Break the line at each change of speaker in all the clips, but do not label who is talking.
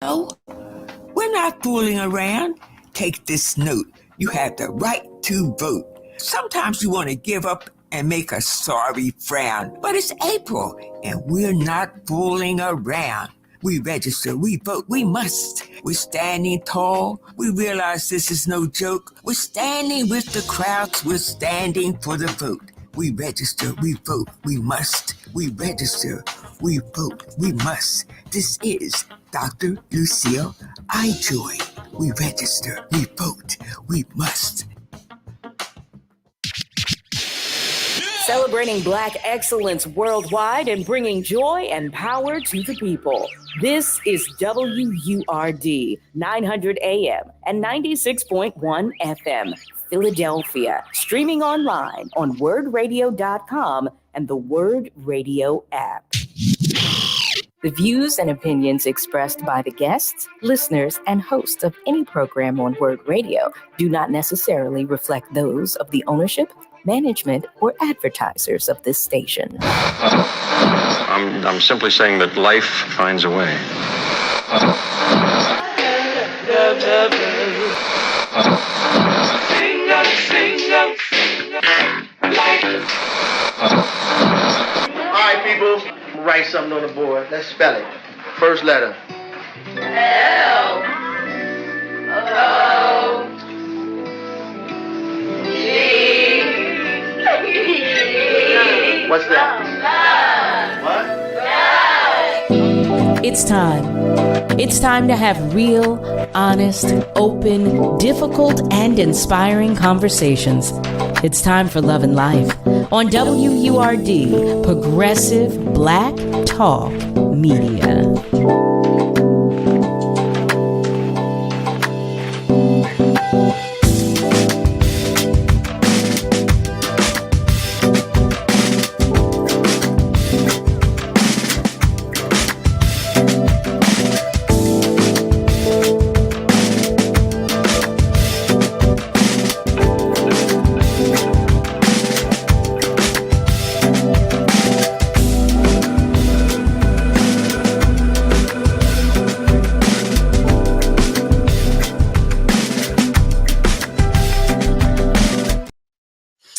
No, we're not fooling around. Take this note. You have the right to vote. Sometimes you want to give up and make a sorry frown. But it's April, and we're not fooling around. We register, we vote, we must. We're standing tall. We realize this is no joke. We're standing with the crowds. We're standing for the vote. We register, we vote, we must. We register, we vote, we must. This is Dr. Lucille Joy. We register, we vote, we must.
Celebrating Black excellence worldwide and bringing joy and power to the people. This is WURD 900 AM and 96.1 FM, Philadelphia. Streaming online on wordradio.com and the Word Radio app. The views and opinions expressed by the guests, listeners, and hosts of any program on Word Radio do not necessarily reflect those of the ownership, management, or advertisers of this station.
I'm simply saying that life finds a way.
All right, people. Write something on the board. Let's spell it. First letter.
L. O. G.
What's that? What?
It's time. It's time to have real, honest, open, difficult, and inspiring conversations. It's time for Love and Life on WURD, Progressive Black Talk Media.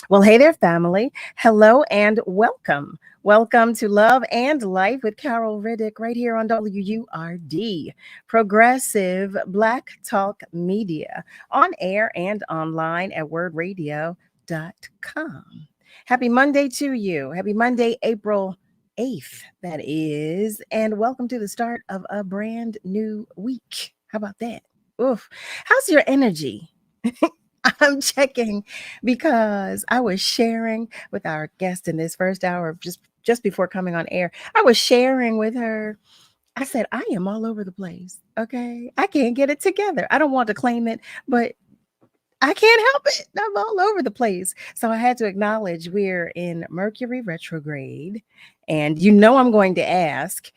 Well, hey there, family. Hello and welcome. Welcome to Love and Life with Carol Riddick right here on WURD, Progressive Black Talk Media, on air and online at wordradio.com. Happy Monday to you. Happy Monday, April 8th, that is. And welcome to the start of a brand new week. How about that? Oof. How's your energy? I'm checking because I was sharing with our guest in this first hour, just before coming on air. I was sharing with her. I said, I am all over the place. Okay. I can't get it together. I don't want to claim it, but I can't help it. I'm all over the place. So I had to acknowledge we're in Mercury retrograde. And I'm going to ask,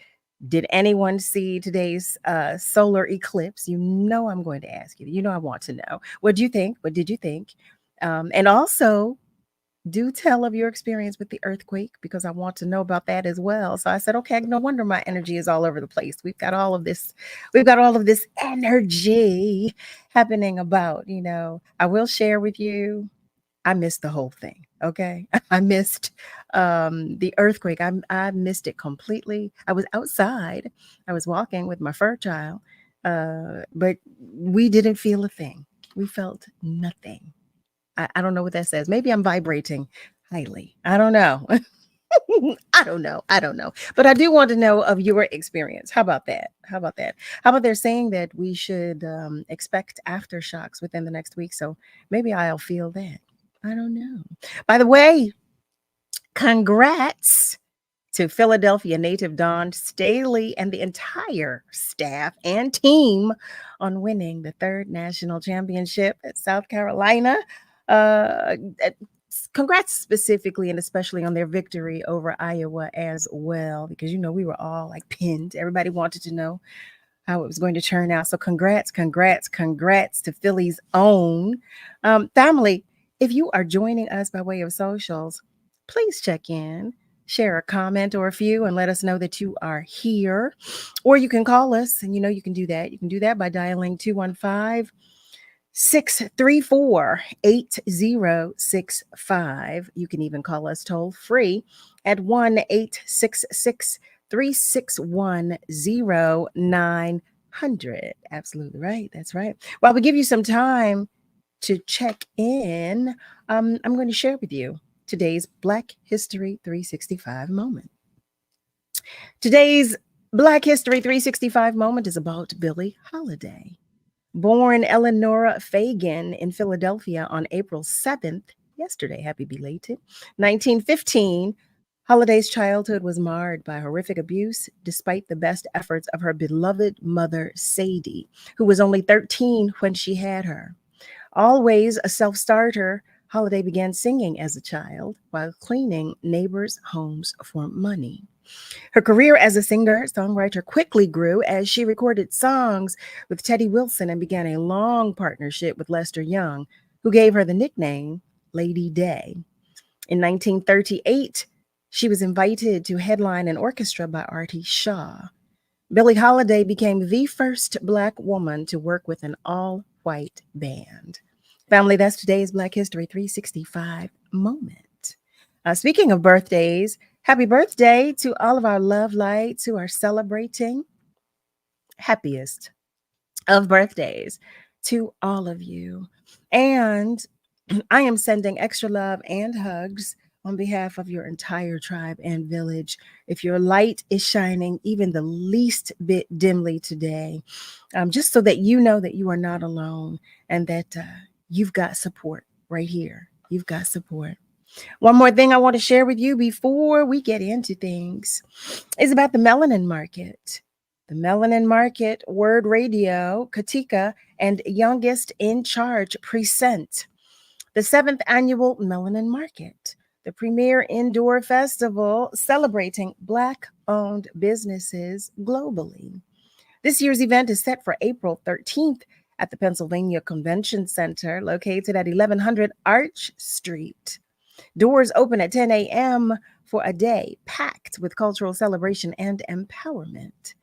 did anyone see today's solar eclipse? I'm going to ask you. I want to know. What do you think? What did you think? And also, do tell of your experience with the earthquake, because I want to know about that as well. So I said, okay, no wonder my energy is all over the place. We've got all of this energy happening about, I will share with you. I missed the whole thing. Okay. I missed the earthquake. I missed it completely. I was outside. I was walking with my fur child, but we didn't feel a thing. We felt nothing. I don't know what that says. Maybe I'm vibrating highly. I don't know. I don't know. But I do want to know of your experience. How about that? How about they're saying that we should expect aftershocks within the next week? So maybe I'll feel that. I don't know. By the way, congrats to Philadelphia native Dawn Staley and the entire staff and team on winning the 3rd national championship at South Carolina. Congrats specifically and especially on their victory over Iowa as well, because we were all like pinned. Everybody wanted to know how it was going to turn out. So congrats to Philly's own family. If you are joining us by way of socials, please check in. share a comment or a few and let us know that you are here. Or you can call us, and you can do that. You can do that by dialing 215-634-8065. You can even call us toll free at 1-866-361-0900. Absolutely right. That's right. While we give you some time to check in, I'm going to share with you today's Black History 365 moment. Today's Black History 365 moment is about Billie Holiday. Born Eleanora Fagan in Philadelphia on April 7th, yesterday, happy belated, 1915, Holiday's childhood was marred by horrific abuse despite the best efforts of her beloved mother, Sadie, who was only 13 when she had her. Always a self-starter, Holiday began singing as a child while cleaning neighbors' homes for money. Her career as a singer-songwriter quickly grew as she recorded songs with Teddy Wilson and began a long partnership with Lester Young, who gave her the nickname Lady Day. In 1938, she was invited to headline an orchestra by Artie Shaw. Billie Holiday became the first Black woman to work with an all-white band. Family, that's today's Black History 365 moment. Speaking of birthdays, happy birthday to all of our love lights who are celebrating. Happiest of birthdays to all of you. And I am sending extra love and hugs on behalf of your entire tribe and village. If your light is shining even the least bit dimly today, just so that you know that you are not alone and that you've got support right here. You've got support. One more thing I want to share with you before we get into things is about the melanin market. The Melanin Market, Word Radio, Katika, and Youngest in Charge present the 7th Annual Melanin Market, the premier indoor festival celebrating Black-owned businesses globally. This year's event is set for April 13th at the Pennsylvania Convention Center, located at 1100 Arch Street. Doors open at 10 a.m. for a day packed with cultural celebration and empowerment.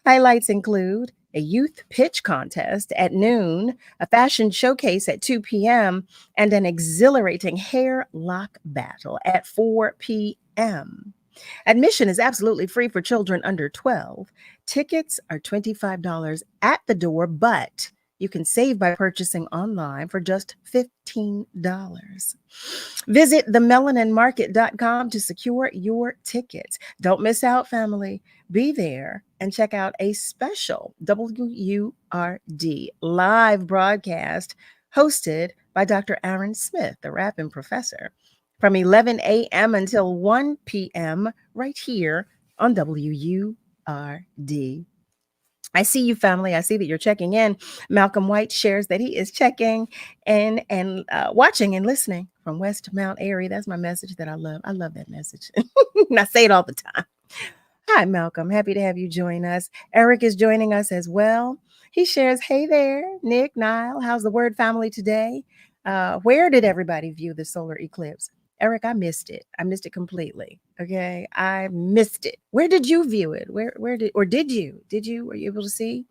Highlights include a youth pitch contest at noon, a fashion showcase at 2 p.m., and an exhilarating hair lock battle at 4 p.m. Admission is absolutely free for children under 12. Tickets are $25 at the door, but you can save by purchasing online for just $15. Visit themelaninmarket.com to secure your tickets. Don't miss out, family. Be there and check out a special WURD live broadcast hosted by Dr. Aaron Smith, the rapping professor, from 11 a.m. until 1 p.m. right here on WURD. I see you, family. I see that you're checking in. Malcolm White shares that he is checking in and watching and listening from West Mount Airy. That's my message that I love. I love that message. And I say it all the time. Hi, Malcolm. Happy to have you join us. Eric is joining us as well. He shares, hey there, Nick, Nile. How's the Word family today? Where did everybody view the solar eclipse? Eric, I missed it. I missed it completely. Okay. I missed it. Where did you view it? Did you? Were you able to see?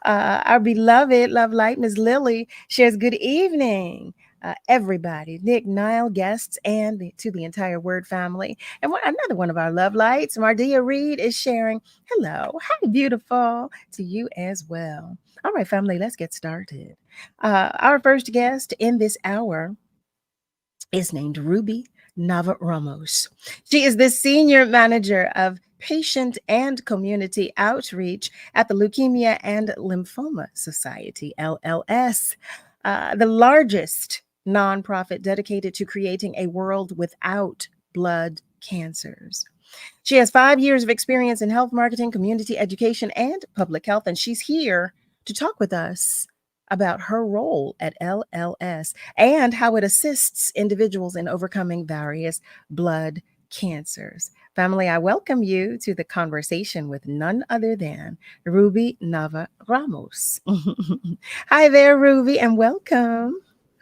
Our beloved Love Light, Ms. Lily, shares good evening. Everybody, Nick, Nile, guests, and to the entire Word family. And another one of our Love Lights, Mardia Reed, is sharing, hello, hi, beautiful, to you as well. All right, family, let's get started. Our first guest in this hour is named Ruby Nava-Ramos. She is the Senior Manager of Patient and Community Outreach at the Leukemia and Lymphoma Society, LLS, the largest nonprofit dedicated to creating a world without blood cancers. She has 5 years of experience in health marketing, community education, and public health, and she's here to talk with us about her role at LLS and how it assists individuals in overcoming various blood cancers. Family, I welcome you to the conversation with none other than Ruby Nava-Ramos. Hi there, Ruby, and welcome.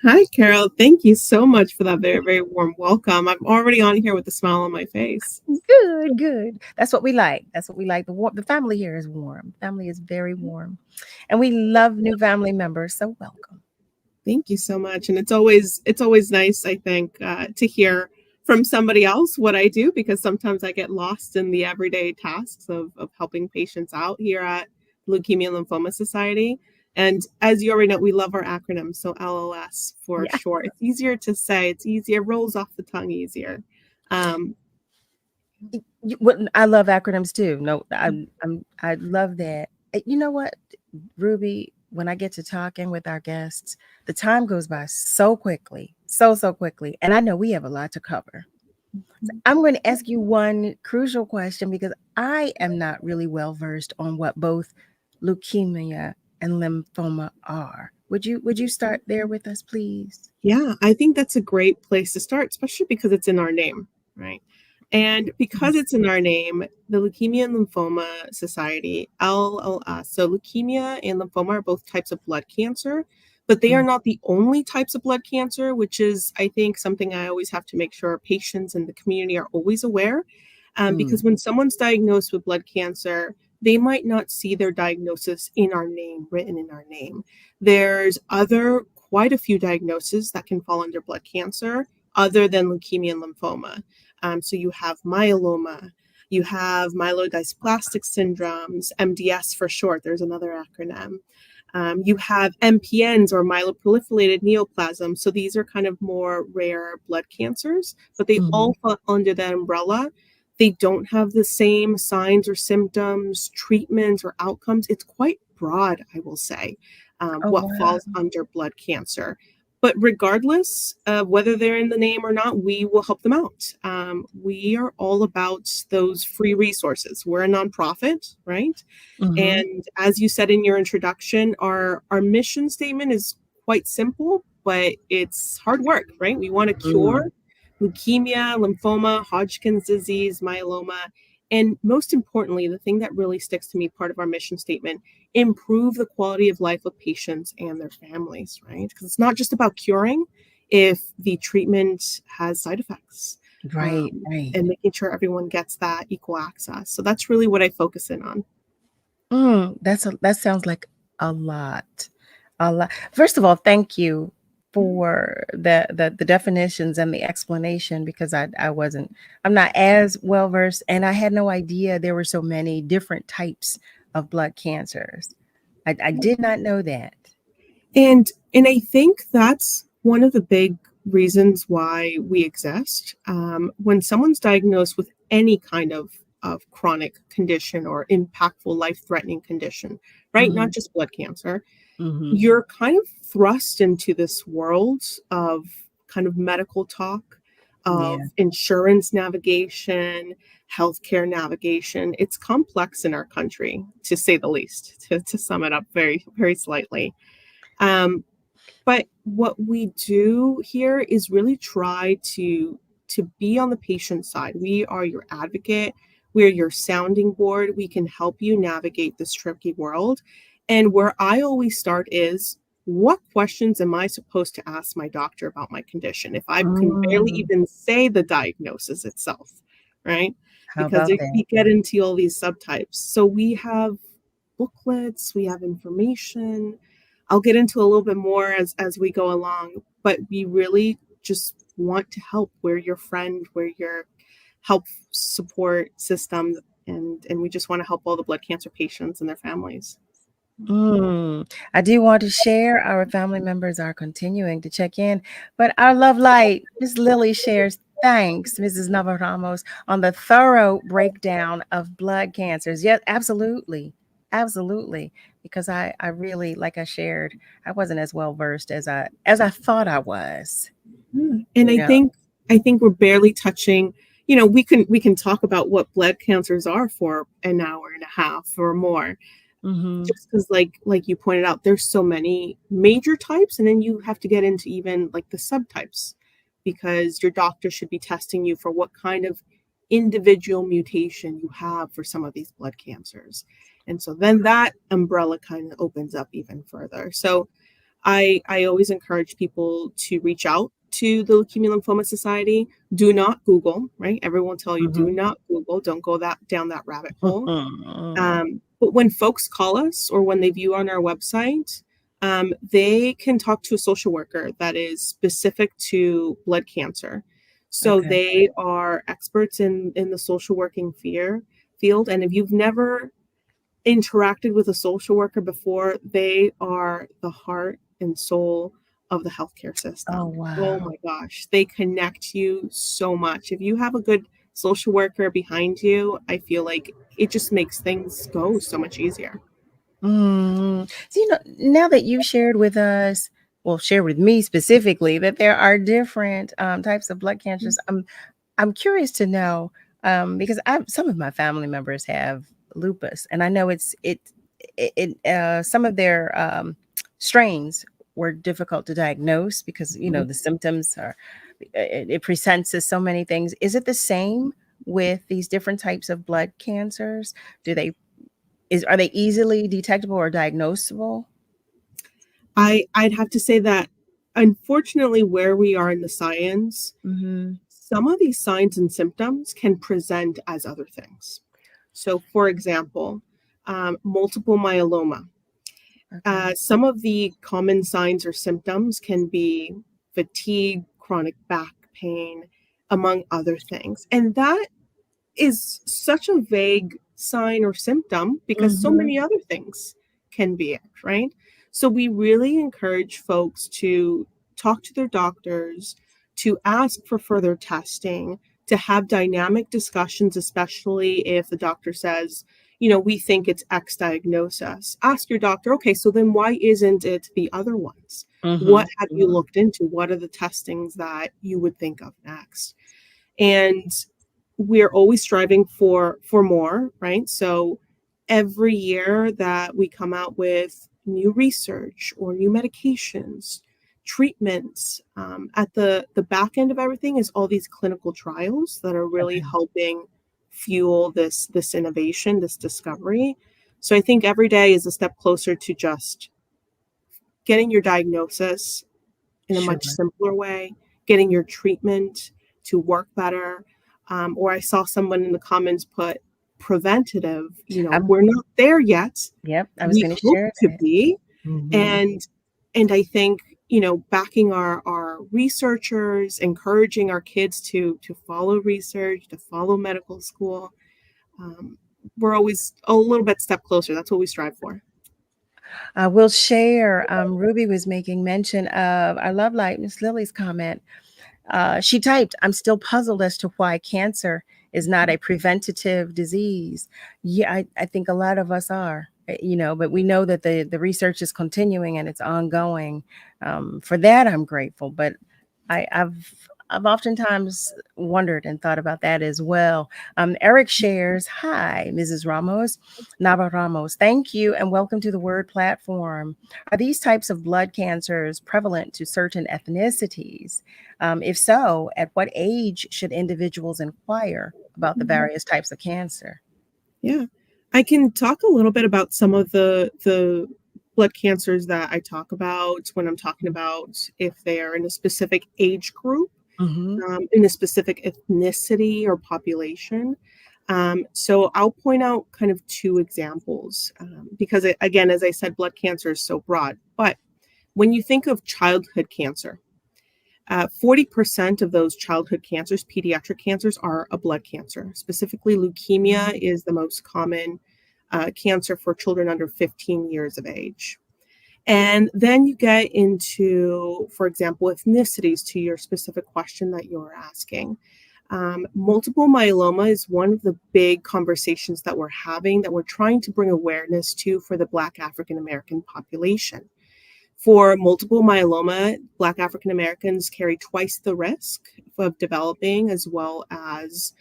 Hi, Carol. Thank you so much for that very, very warm welcome. I'm already on here with a smile on my face.
Good, good. That's what we like. That's what we like. The family here is warm. Family is very warm. And we love new family members. So welcome.
Thank you so much. And it's always nice, I think, to hear from somebody else what I do, because sometimes I get lost in the everyday tasks of helping patients out here at Leukemia Lymphoma Society. And as you already know, we love our acronyms. So LLS for
Yeah.
short. It's easier to say. It's easier, rolls off the tongue easier.
I love acronyms too. No, I love that. You know what, Ruby, when I get to talking with our guests, the time goes by so quickly, so quickly. And I know we have a lot to cover. So I'm going to ask you one crucial question because I am not really well versed on what both leukemia and lymphoma are. Would you start there with us, please?
Yeah, I think that's a great place to start, especially because it's in our name, right? And because it's in our name, the Leukemia and Lymphoma Society, LLS, so leukemia and lymphoma are both types of blood cancer, but they are not the only types of blood cancer, which is, I think, something I always have to make sure patients and the community are always aware. Because when someone's diagnosed with blood cancer, they might not see their diagnosis in our name, written in our name. There's quite a few diagnoses that can fall under blood cancer other than leukemia and lymphoma. So you have myeloma, you have myelodysplastic syndromes, MDS for short, there's another acronym. You have MPNs or myeloproliferated neoplasm. So these are kind of more rare blood cancers, but they all fall under that umbrella. They don't have the same signs or symptoms, treatments, or outcomes. It's quite broad, I will say,
Oh,
what
wow.
falls under blood cancer. But regardless of whether they're in the name or not, we will help them out. We are all about those free resources. We're a nonprofit, right? And as you said in your introduction, our mission statement is quite simple, but it's hard work, right? We want to cure leukemia, lymphoma, Hodgkin's disease, myeloma, and most importantly, the thing that really sticks to me, part of our mission statement, improve the quality of life of patients and their families, right? Because it's not just about curing if the treatment has side effects.
Right.
And making sure everyone gets that equal access. So that's really what I focus in on.
That sounds like a lot. A lot. First of all, thank you for the definitions and the explanation because I'm not as well versed and I had no idea there were so many different types of blood cancers. I did not know that.
And I think that's one of the big reasons why we exist. When someone's diagnosed with any kind of chronic condition or impactful life-threatening condition, right? Not just blood cancer, you're kind of thrust into this world of kind of medical talk, of insurance navigation, healthcare navigation. It's complex in our country, to say the least, to sum it up very, very slightly. But what we do here is really try to be on the patient side. We are your advocate. We're your sounding board. We can help you navigate this tricky world. And where I always start is, what questions am I supposed to ask my doctor about my condition if I can barely even say the diagnosis itself, right?
How
Because
about that?
we get into all these subtypes. So we have booklets, we have information. I'll get into a little bit more as we go along, but we really just want to help. We're your friend, we're your help support system, and we just want to help all the blood cancer patients and their families.
I do want to share our family members are continuing to check in, but our love light, Miss Lily shares thanks, Mrs. Nava-Ramos, on the thorough breakdown of blood cancers. Yes, absolutely. Absolutely. Because I really, like I shared, I wasn't as well versed as I thought I was.
And
You know.
I think we're barely touching, we can talk about what blood cancers are for an hour and a half or more. Just because like you pointed out, there's so many major types, and then you have to get into even like the subtypes, because your doctor should be testing you for what kind of individual mutation you have for some of these blood cancers. And so then that umbrella kind of opens up even further. So I always encourage people to reach out to the Leukemia Lymphoma Society. Do not Google, right? Everyone will tell you, do not Google. Don't go down that rabbit hole. But when folks call us or when they view on our website, they can talk to a social worker that is specific to blood cancer. So
Okay.
they are experts in the social working field. And if you've never interacted with a social worker before, they are the heart and soul of the healthcare system.
Oh, wow.
Oh my gosh, they connect you so much. If you have a good social worker behind you, I feel like it just makes things go so much easier.
So, now that you've shared with us, well, share with me specifically, that there are different types of blood cancers, I'm curious to know, because some of my family members have lupus, and I know some of their strains were difficult to diagnose because the symptoms it presents as so many things. Is it the same with these different types of blood cancers? Are they easily detectable or diagnosable?
I'd have to say that, unfortunately, where we are in the science, some of these signs and symptoms can present as other things. So, for example, multiple myeloma. Some of the common signs or symptoms can be fatigue, chronic back pain, among other things. And that is such a vague sign or symptom because so many other things can be it, right? So we really encourage folks to talk to their doctors, to ask for further testing, to have dynamic discussions, especially if the doctor says, we think it's X diagnosis. Ask your doctor, okay, so then why isn't it the other ones? What have you looked into? What are the testings that you would think of next? And we're always striving for more, right? So every year that we come out with new research or new medications, treatments, at the back end of everything is all these clinical trials that are really helping fuel this innovation, this discovery. So I think every day is a step closer to just getting your diagnosis in a much simpler way, getting your treatment to work better. Or I saw someone in the comments put preventative, we're not there yet.
Yep, I was
We
going to
hope
share
to
that.
be. And I think, backing our researchers, encouraging our kids to follow research, to follow medical school, we're always a little bit step closer. That's what we strive for.
We'll share. Ruby was making mention of, I love like Miss Lily's comment. She typed, I'm still puzzled as to why cancer is not a preventative disease. Yeah, I think a lot of us are, but we know that the research is continuing and it's ongoing. For that, I'm grateful. But I've oftentimes wondered and thought about that as well. Eric shares, hi, Mrs. Ramos, Nava-Ramos. Thank you and welcome to the Word platform. Are these types of blood cancers prevalent to certain ethnicities? If so, at what age should individuals inquire about the various types of cancer?
Yeah, I can talk a little bit about some of the blood cancers that I talk about when I'm talking about if they are in a specific age group, in a specific ethnicity or population. So I'll point out kind of two examples because, again, as I said, blood cancer is so broad. But when you think of childhood cancer, 40% of those childhood cancers, pediatric cancers, are a blood cancer. Specifically, leukemia is the most common cancer for children under 15 years of age. And then you get into, for example, ethnicities, to your specific question that you're asking. Multiple myeloma is one of the big conversations that we're having, that we're trying to bring awareness to for the Black African American population. For multiple myeloma, Black African Americans carry twice the risk of developing, as well as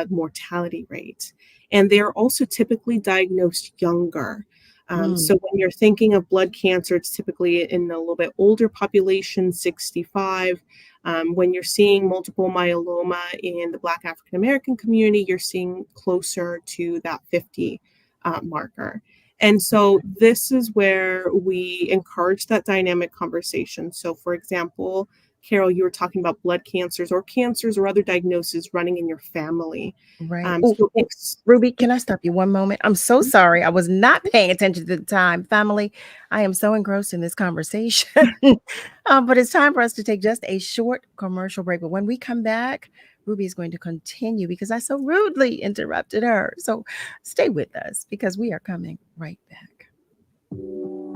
mortality rate. And they're also typically diagnosed younger. So when you're thinking of blood cancer, it's typically in a little bit older population, 65. When you're seeing multiple myeloma in the Black African American community, you're seeing closer to that 50 marker. And so this is where we encourage that dynamic conversation. So for example, Carol, you were talking about blood cancers or other diagnoses running in your family.
Right.
So
Ruby, can I stop you one moment? I'm so sorry. I was not paying attention to the time. Family, I am so engrossed in this conversation. But it's time for us to take just a short commercial break. But when we come back, Ruby is going to continue because I so rudely interrupted her. So stay with us because we are coming right back.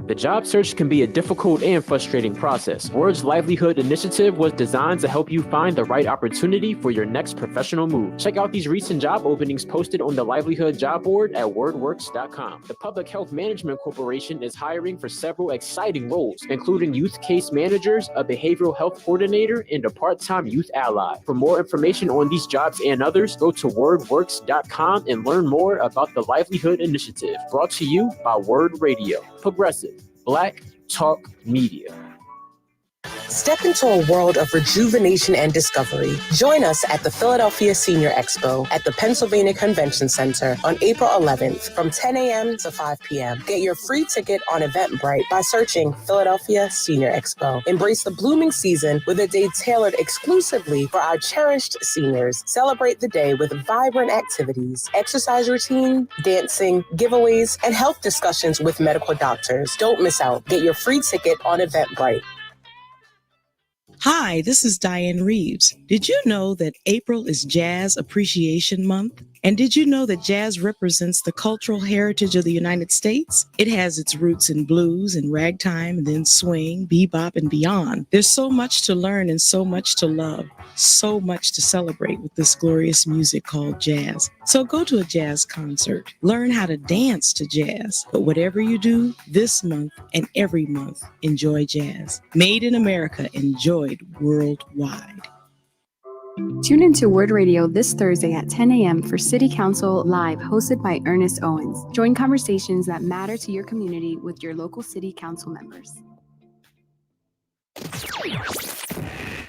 The job search can be a difficult and frustrating process. Word's Livelihood Initiative was designed to help you find the right opportunity for your next professional move. Check out these recent job openings posted on the Livelihood job board at wordworks.com. The Public Health Management Corporation is hiring for several exciting roles, including youth case managers, a behavioral health coordinator, and a part-time youth ally. For more information on these jobs and others, go to wordworks.com and learn more about the Livelihood Initiative, brought to you by Word Radio. Progressive Black Talk Media.
Step into a world of rejuvenation and discovery. Join us at the Philadelphia Senior Expo at the Pennsylvania Convention Center on April 11th from 10 a.m. to 5 p.m. Get your free ticket on Eventbrite by searching Philadelphia Senior Expo. Embrace the blooming season with a day tailored exclusively for our cherished seniors. Celebrate the day with vibrant activities, exercise routine, dancing, giveaways, and health discussions with medical doctors. Don't miss out. Get your free ticket on Eventbrite.
Hi, this is Diane Reeves. Did you know that April is Jazz Appreciation Month? And did you know that jazz represents the cultural heritage of the United States? It has its roots in blues and ragtime and then swing, bebop, and beyond. There's so much to learn and so much to love, so much to celebrate with this glorious music called jazz. So go to a jazz concert, learn how to dance to jazz. But whatever you do, this month and every month, enjoy jazz. Made in America, enjoyed worldwide.
Tune into Word Radio this Thursday at 10 a.m. for City Council Live, hosted by Ernest Owens. Join conversations that matter to your community with your local City Council members.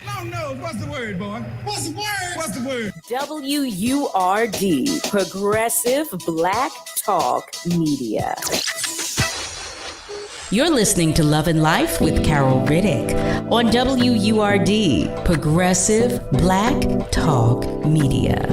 Long nose, what's the word, boy? What's the word? What's the word?
WURD, Progressive Black Talk Media.
You're listening to Love and Life with Carol Riddick on WURD, Progressive Black Talk Media.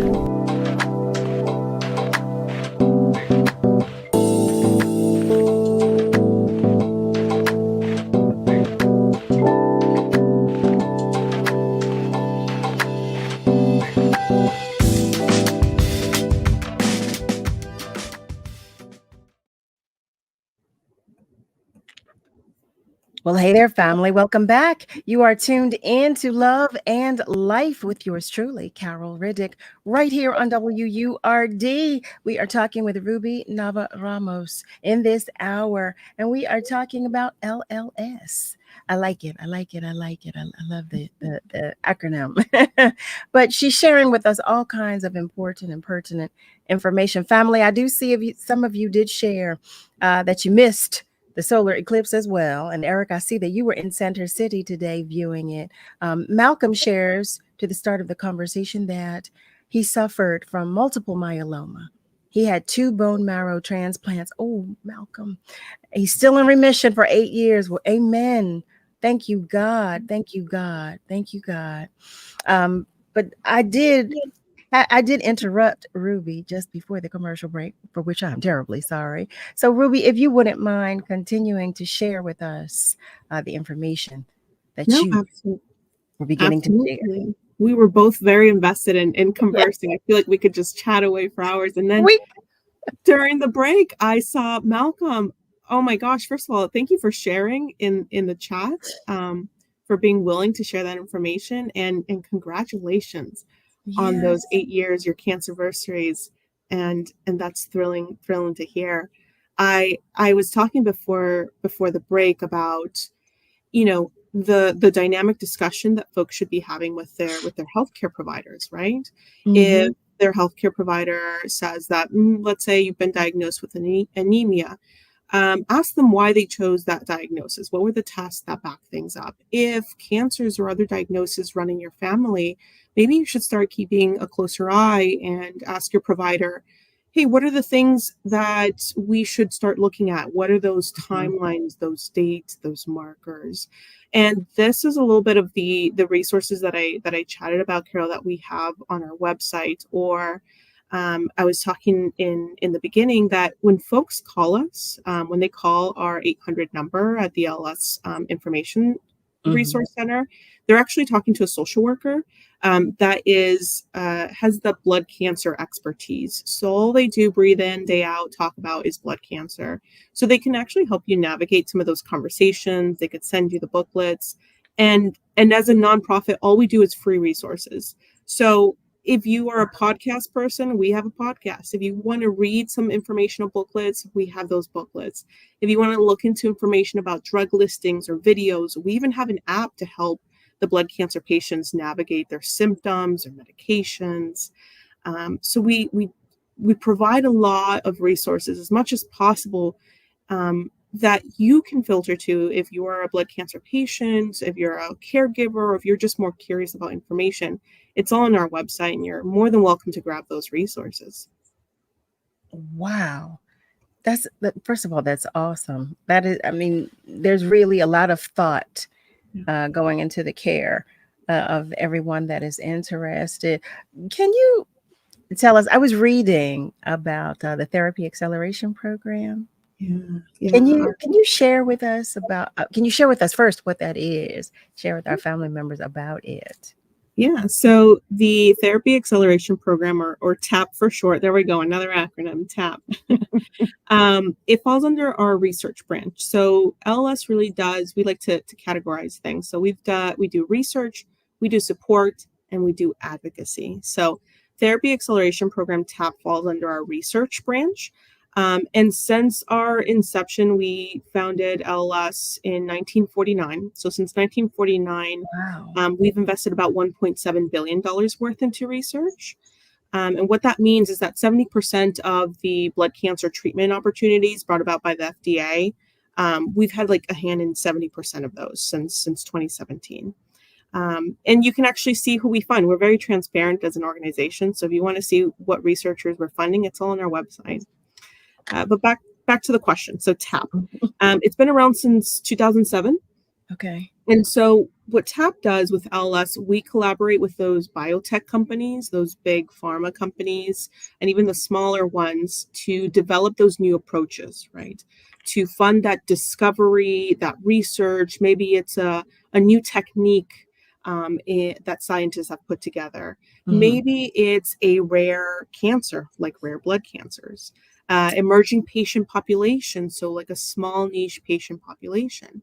Well, hey there, family. Welcome back. You are tuned in to Love and Life with yours truly, Carol Riddick, right here on WURD. We are talking with Ruby Nava-Ramos in this hour, and we are talking about LLS. I like it. I like it. I like it. I love the acronym. But she's sharing with us all kinds of important and pertinent information. Family, I do see some of you did share that you missed the solar eclipse as well. And Eric, I see that you were in Center City today viewing it. Malcolm shares to the start of the conversation that he suffered from multiple myeloma. He had 2 bone marrow transplants. Oh, Malcolm. He's still in remission for 8 years. Well, amen. Thank you, God. Thank you, God. Thank you, God. But I did interrupt Ruby just before the commercial break, for which I'm terribly sorry. So, Ruby, if you wouldn't mind continuing to share with us the information that you were beginning to share.
We were both very invested in conversing. I feel like we could just chat away for hours. And then during the break, I saw Malcolm. Oh my gosh. First of all, thank you for sharing in the chat, for being willing to share that information, and congratulations on those 8 years, your cancerversaries, and that's thrilling to hear. I was talking before the break about, the dynamic discussion that folks should be having with their healthcare providers, right? Mm-hmm. If their healthcare provider says that, let's say you've been diagnosed with anemia, ask them why they chose that diagnosis. What were the tests that back things up? If cancers or other diagnoses run in your family, maybe you should start keeping a closer eye and ask your provider, hey, what are the things that we should start looking at? What are those timelines, those dates, those markers? And this is a little bit of the resources that I chatted about, Carol, that we have on our website. Or I was talking in the beginning that when folks call us, when they call our 800 number at the LS Information Resource Center, they're actually talking to a social worker that has the blood cancer expertise. So all they do, breathe in, day out, talk about is blood cancer. So they can actually help you navigate some of those conversations. They could send you the booklets. And as a nonprofit, all we do is free resources. So if you are a podcast person, we have a podcast. If you want to read some informational booklets, we have those booklets. If you want to look into information about drug listings or videos, we even have an app to help the blood cancer patients navigate their symptoms or medications. So we provide a lot of resources as much as possible that you can filter to if you are a blood cancer patient, if you're a caregiver, or if you're just more curious about information. It's all on our website, and you're more than welcome to grab those resources.
Wow. First of all, that's awesome. That is, I mean, there's really a lot of thought going into the care of everyone that is interested. Can you tell us, I was reading about the Therapy Acceleration Program.
Yeah.
Can you share with us first what that is? Share with our family members about it.
Yeah, so the Therapy Acceleration Program, or TAP for short, there we go, another acronym, TAP. It falls under our research branch. So LS really does, we like to categorize things. So we do research, we do support, and we do advocacy. So Therapy Acceleration Program, TAP, falls under our research branch. And since our inception, we founded LS in 1949. So since 1949, we've invested about $1.7 billion worth into research. And what that means is that 70% of the blood cancer treatment opportunities brought about by the FDA, we've had like a hand in 70% of those since 2017. And you can actually see who we fund. We're very transparent as an organization. So if you want to see what researchers we're funding, it's all on our website. But back to the question. So TAP, it's been around since 2007.
Okay.
And so what TAP does with LS, we collaborate with those biotech companies, those big pharma companies, and even the smaller ones to develop those new approaches, right? To fund that discovery, that research. Maybe it's a new technique that scientists have put together. Maybe it's a rare cancer, like rare blood cancers. Emerging patient population, so like a small niche patient population.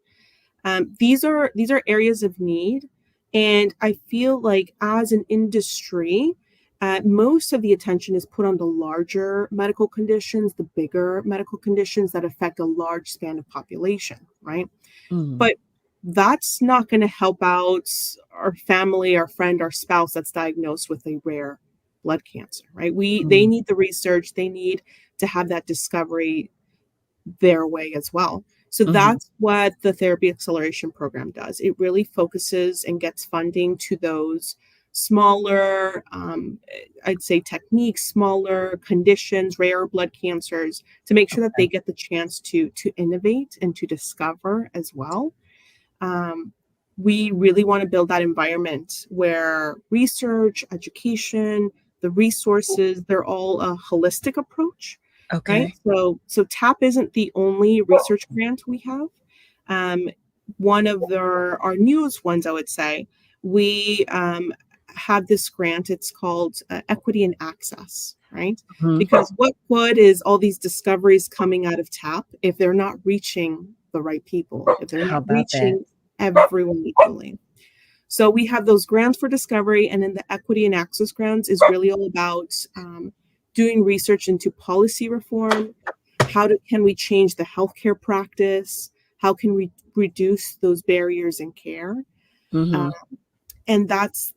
These are areas of need, and I feel like as an industry, most of the attention is put on the larger medical conditions, the bigger medical conditions that affect a large span of population, right? But that's not going to help out our family, our friend, our spouse that's diagnosed with a rare blood cancer, right? They need the research, they need to have that discovery their way as well. So that's what the Therapy Acceleration Program does. It really focuses and gets funding to those smaller, I'd say techniques, smaller conditions, rare blood cancers, to make sure that they get the chance to innovate and to discover as well. We really want to build that environment where research, education, the resources, they're all a holistic approach.
Okay.
Right? So TAP isn't the only research grant we have. One of our newest ones, I would say, we have this grant. It's called Equity and Access, right? Because what good is all these discoveries coming out of TAP if they're not reaching the right people, if they're not reaching everyone equally? So we have those grants for discovery, and then the Equity and Access grants is really all about doing research into policy reform. Can we change the healthcare practice? How can we reduce those barriers in care? And that's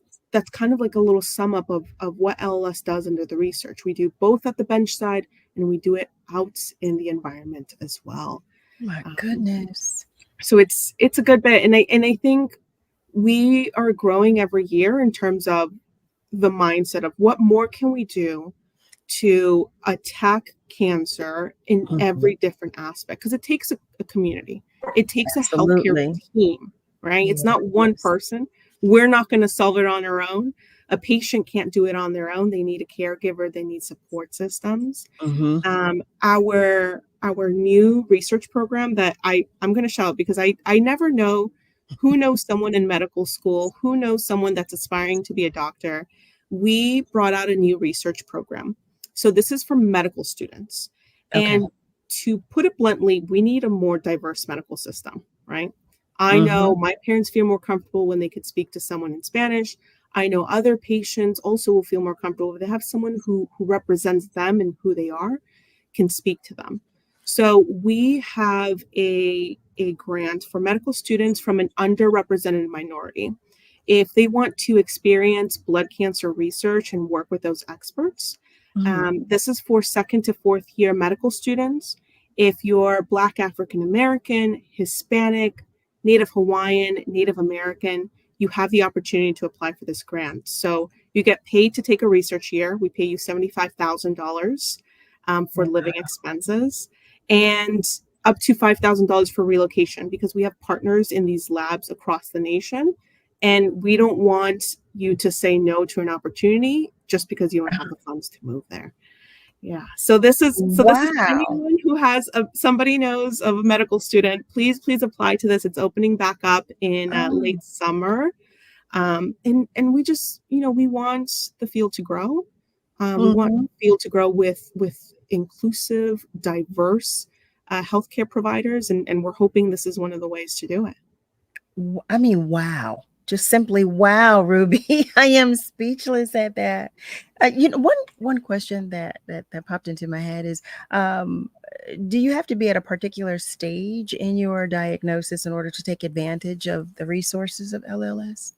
kind of like a little sum up of what LLS does under the research. We do both at the bench side, and we do it out in the environment as well.
My goodness.
So it's a good bit. And I think we are growing every year in terms of the mindset of what more can we do to attack cancer in every different aspect, because it takes a community. It takes a healthcare team, right? It's not one person. We're not going to solve it on our own. A patient can't do it on their own. They need a caregiver. They need support systems. Our new research program that I'm going to shout, because I never know who knows someone in medical school, who knows someone that's aspiring to be a doctor. We brought out a new research program. So this is for medical students. And to put it bluntly, we need a more diverse medical system, right? I know my parents feel more comfortable when they could speak to someone in Spanish. I know other patients also will feel more comfortable if they have someone who represents them and who they are, can speak to them. So we have a grant for medical students from an underrepresented minority. If they want to experience blood cancer research and work with those experts, this is for 2nd to 4th year medical students. If you're Black, African American, Hispanic, Native Hawaiian, Native American, you have the opportunity to apply for this grant. So you get paid to take a research year. We pay you $75,000 for living expenses, and up to $5,000 for relocation, because we have partners in these labs across the nation. And we don't want you to say no to an opportunity just because you don't have the funds to move there. Yeah. So this is anyone who has somebody knows of a medical student, please apply to this. It's opening back up in late summer. And we just, we want the field to grow. We want the field to grow with inclusive, diverse healthcare providers. And we're hoping this is one of the ways to do it.
I mean, wow. Just simply wow, Ruby. I am speechless at that. One question that popped into my head is, do you have to be at a particular stage in your diagnosis in order to take advantage of the resources of LLS?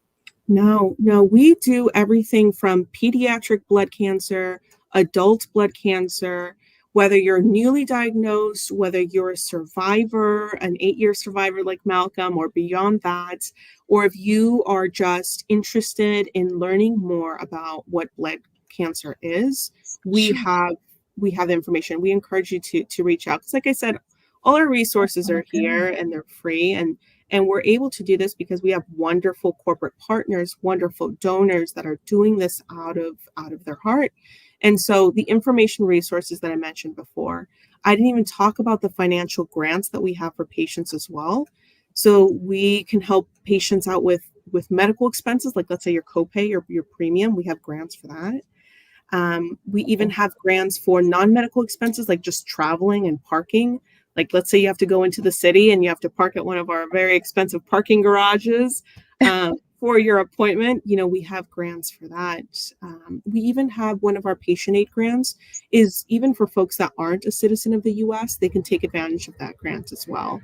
No, we do everything from pediatric blood cancer, adult blood cancer, whether you're newly diagnosed, whether you're a survivor, an 8-year survivor like Malcolm, or beyond that, or if you are just interested in learning more about what blood cancer is, we have information. We encourage you to reach out. Because like I said, all our resources are here and they're free. And we're able to do this because we have wonderful corporate partners, wonderful donors that are doing this out of their heart. And so the information resources that I mentioned before, I didn't even talk about the financial grants that we have for patients as well. So we can help patients out with medical expenses, like let's say your copay or your premium, we have grants for that. We even have grants for non-medical expenses, like just traveling and parking. Like let's say you have to go into the city and you have to park at one of our very expensive parking garages. For your appointment, we have grants for that. We even have one of our patient aid grants is even for folks that aren't a citizen of the U.S. They can take advantage of that grant as well.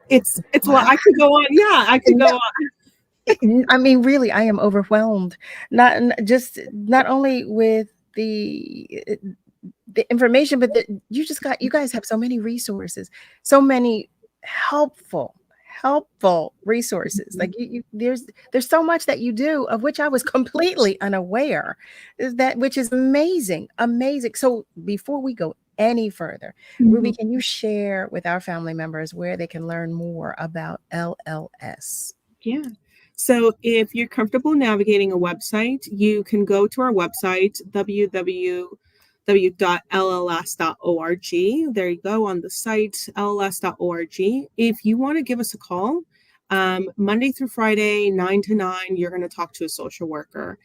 It's a lot. I could go on. Yeah, I could go on.
I mean, really, I am overwhelmed. Not only with the information, but you guys have so many resources, so many helpful resources. Like there's so much that you do, of which I was completely unaware, which is amazing. So before we go any further, Ruby, can you share with our family members where they can learn more about LLS?
Yeah. So if you're comfortable navigating a website, you can go to our website, www.lls.org. There you go on the site, lls.org. If you want to give us a call, Monday through Friday, 9 to 9, you're going to talk to a social worker.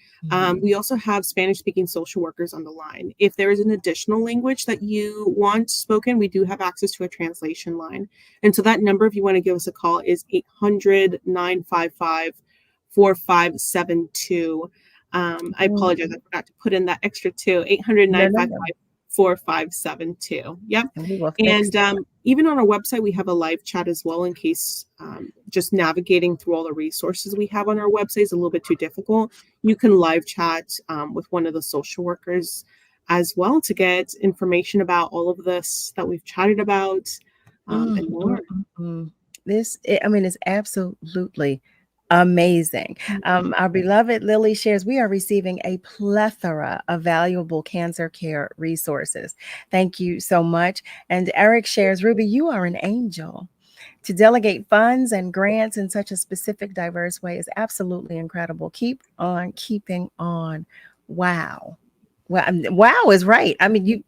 We also have Spanish-speaking social workers on the line. If there is an additional language that you want spoken, we do have access to a translation line. And so that number, if you want to give us a call, is 800-955-4572. I apologize, I forgot to put in that extra 2, 800-955-4572. Yep. And even on our website, we have a live chat as well, in case just navigating through all the resources we have on our website is a little bit too difficult. You can live chat with one of the social workers as well to get information about all of this that we've chatted about and more.
This, I mean, is absolutely Amazing. Our beloved Lily shares, we are receiving a plethora of valuable cancer care resources. Thank you so much. And Eric shares, Ruby, you are an angel. To delegate funds and grants in such a specific, diverse way is absolutely incredible. Keep on keeping on. Wow. Well, wow is right. I mean,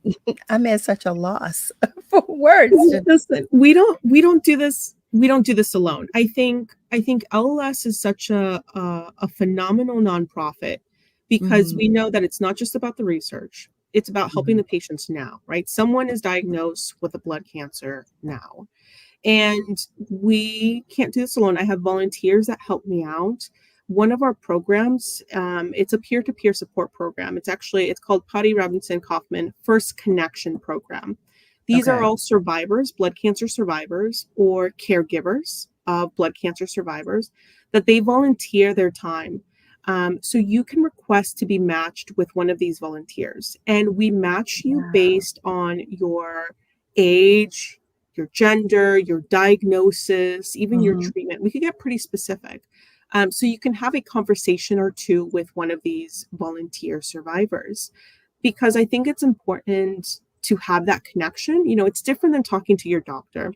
I'm at such a loss for words.
Listen, we don't do this. We don't do this alone. I think LLS is such a phenomenal nonprofit because we know that it's not just about the research. It's about helping the patients now, right? Someone is diagnosed with a blood cancer now. And we can't do this alone. I have volunteers that help me out. One of our programs, it's a peer-to-peer support program. It's called Patty Robinson Kaufman First Connection Program. These are all survivors, blood cancer survivors, or caregivers of blood cancer survivors, that they volunteer their time. So you can request to be matched with one of these volunteers. And we match you based on your age, your gender, your diagnosis, even your treatment. We could get pretty specific. So you can have a conversation or two with one of these volunteer survivors, because I think it's important to have that connection. You know, it's different than talking to your doctor.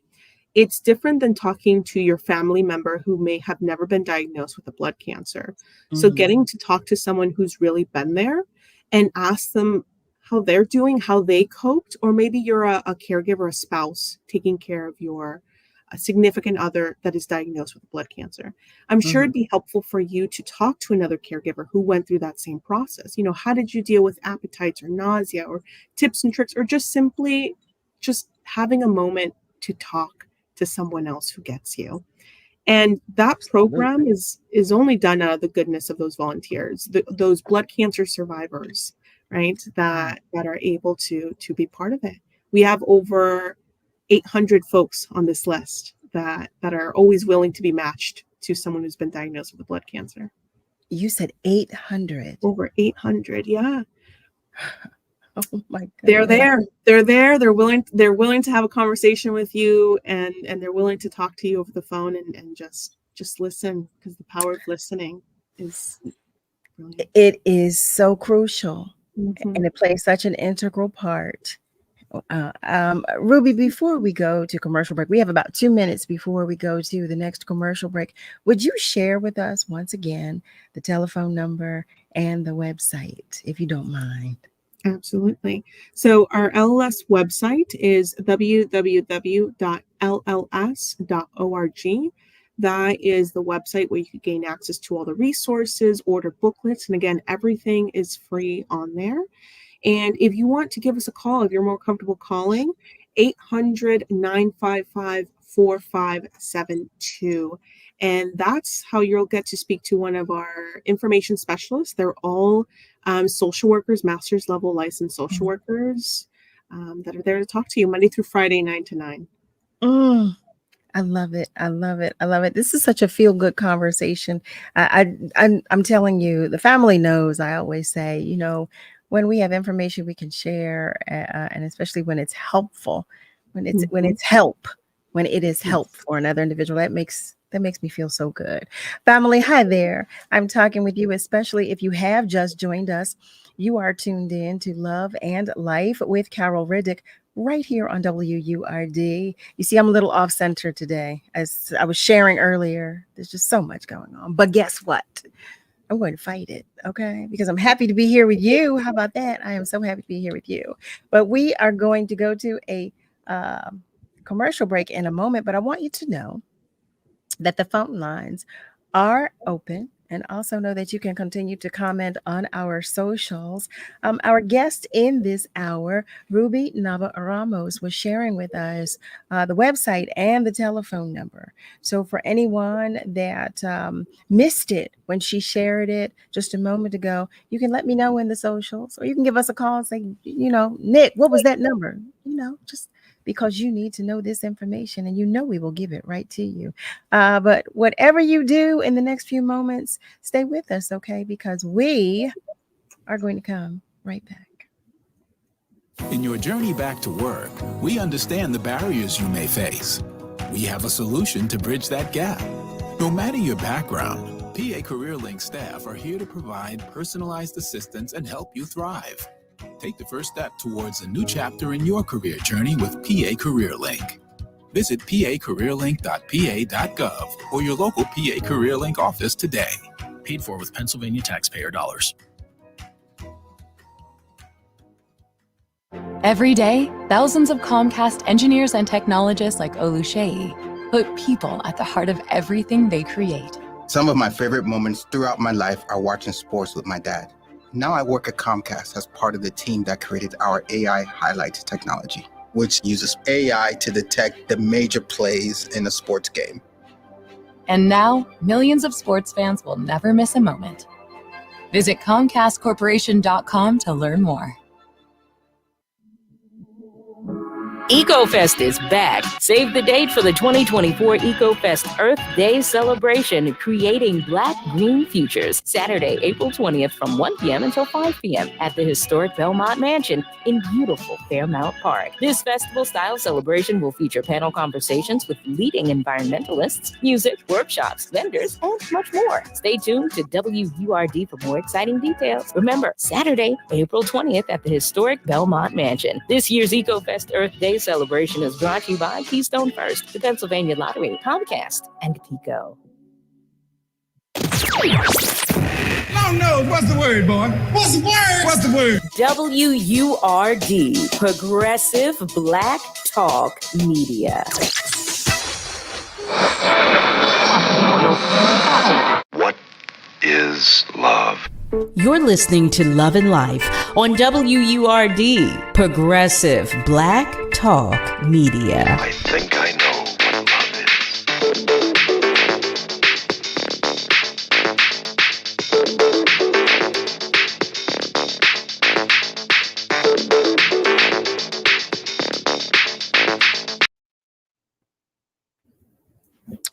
It's different than talking to your family member who may have never been diagnosed with a blood cancer. So getting to talk to someone who's really been there and ask them how they're doing, how they coped, or maybe you're a caregiver, a spouse taking care of your significant other that is diagnosed with blood cancer. I'm sure it'd be helpful for you to talk to another caregiver who went through that same process. You know, how did you deal with appetites or nausea, or tips and tricks, or just simply just having a moment to talk to someone else who gets you. And that program is only done out of the goodness of those volunteers, those blood cancer survivors, right, that are able to be part of it. We have over 800 folks on this list that are always willing to be matched to someone who's been diagnosed with blood cancer.
You said 800.
Over 800, yeah.
Oh my goodness.
They're there. They're willing to have a conversation with you, and they're willing to talk to you over the phone and just listen, because the power of listening is brilliant.
It is so crucial, and it plays such an integral part. Ruby, before we go to commercial break, we have about 2 minutes before we go to the next commercial break. Would you share with us once again the telephone number and the website, if you don't mind?
Absolutely. So our LLS website is www.lls.org. That is the website where you can gain access to all the resources, order booklets, and again, everything is free on there. And if you want to give us a call, if you're more comfortable calling, 800-955-4572. And that's how you'll get to speak to one of our information specialists. They're all social workers, master's level licensed social workers that are there to talk to you Monday through Friday, 9 to 9.
I love it. I love it. I love it. This is such a feel-good conversation. I'm telling you, the family knows. I always say, you know, when we have information we can share, and especially when it's helpful, when it is help for another individual, that makes me feel so good. Family, hi there. I'm talking with you, especially if you have just joined us. You are tuned in to Love and Life with Carol Riddick, right here on WURD. You see, I'm a little off center today. As I was sharing earlier, there's just so much going on. But guess what? I'm going to fight it, okay? Because I'm happy to be here with you. How about that? I am so happy to be here with you. But we are going to go to a commercial break in a moment. But I want you to know that the phone lines are open, and also know that you can continue to comment on our socials. Our guest in this hour, Ruby Nava-Ramos, was sharing with us the website and the telephone number. So for anyone that missed it when she shared it just a moment ago, you can let me know in the socials, or you can give us a call and say, you know, Nick, what was that number? You know, just because you need to know this information, and you know we will give it right to you. But whatever you do in the next few moments, stay with us, okay? Because we are going to come right back.
In your journey back to work, we understand the barriers you may face. We have a solution to bridge that gap. No matter your background, PA CareerLink staff are here to provide personalized assistance and help you thrive. Take the first step towards a new chapter in your career journey with PA CareerLink. Visit pacareerlink.pa.gov or your local PA CareerLink office today. Paid for with Pennsylvania taxpayer dollars.
Every day, thousands of Comcast engineers and technologists like Oluseyi put people at the heart of everything they create.
Some of my favorite moments throughout my life are watching sports with my dad. Now I work at Comcast as part of the team that created our AI highlight technology, which uses AI to detect the major plays in a sports game.
And now, millions of sports fans will never miss a moment. Visit ComcastCorporation.com to learn more.
EcoFest is back. Save the date for the 2024 EcoFest Earth Day celebration, Creating Black-Green Futures, Saturday, April 20th from 1 p.m. until 5 p.m. at the historic Belmont Mansion in beautiful Fairmount Park. This festival-style celebration will feature panel conversations with leading environmentalists, music, workshops, vendors, and much more. Stay tuned to WURD for more exciting details. Remember, Saturday, April 20th at the historic Belmont Mansion. This year's EcoFest Earth Day celebration is brought to you by Keystone First, the Pennsylvania Lottery, Comcast, and Tico.
Long nose, what's the word, boy? What's the word? What's the word?
WURD, Progressive Black Talk Media.
What is love?
You're listening to Love and Life on WURD, Progressive Black Talk Media.
I think I know what love is.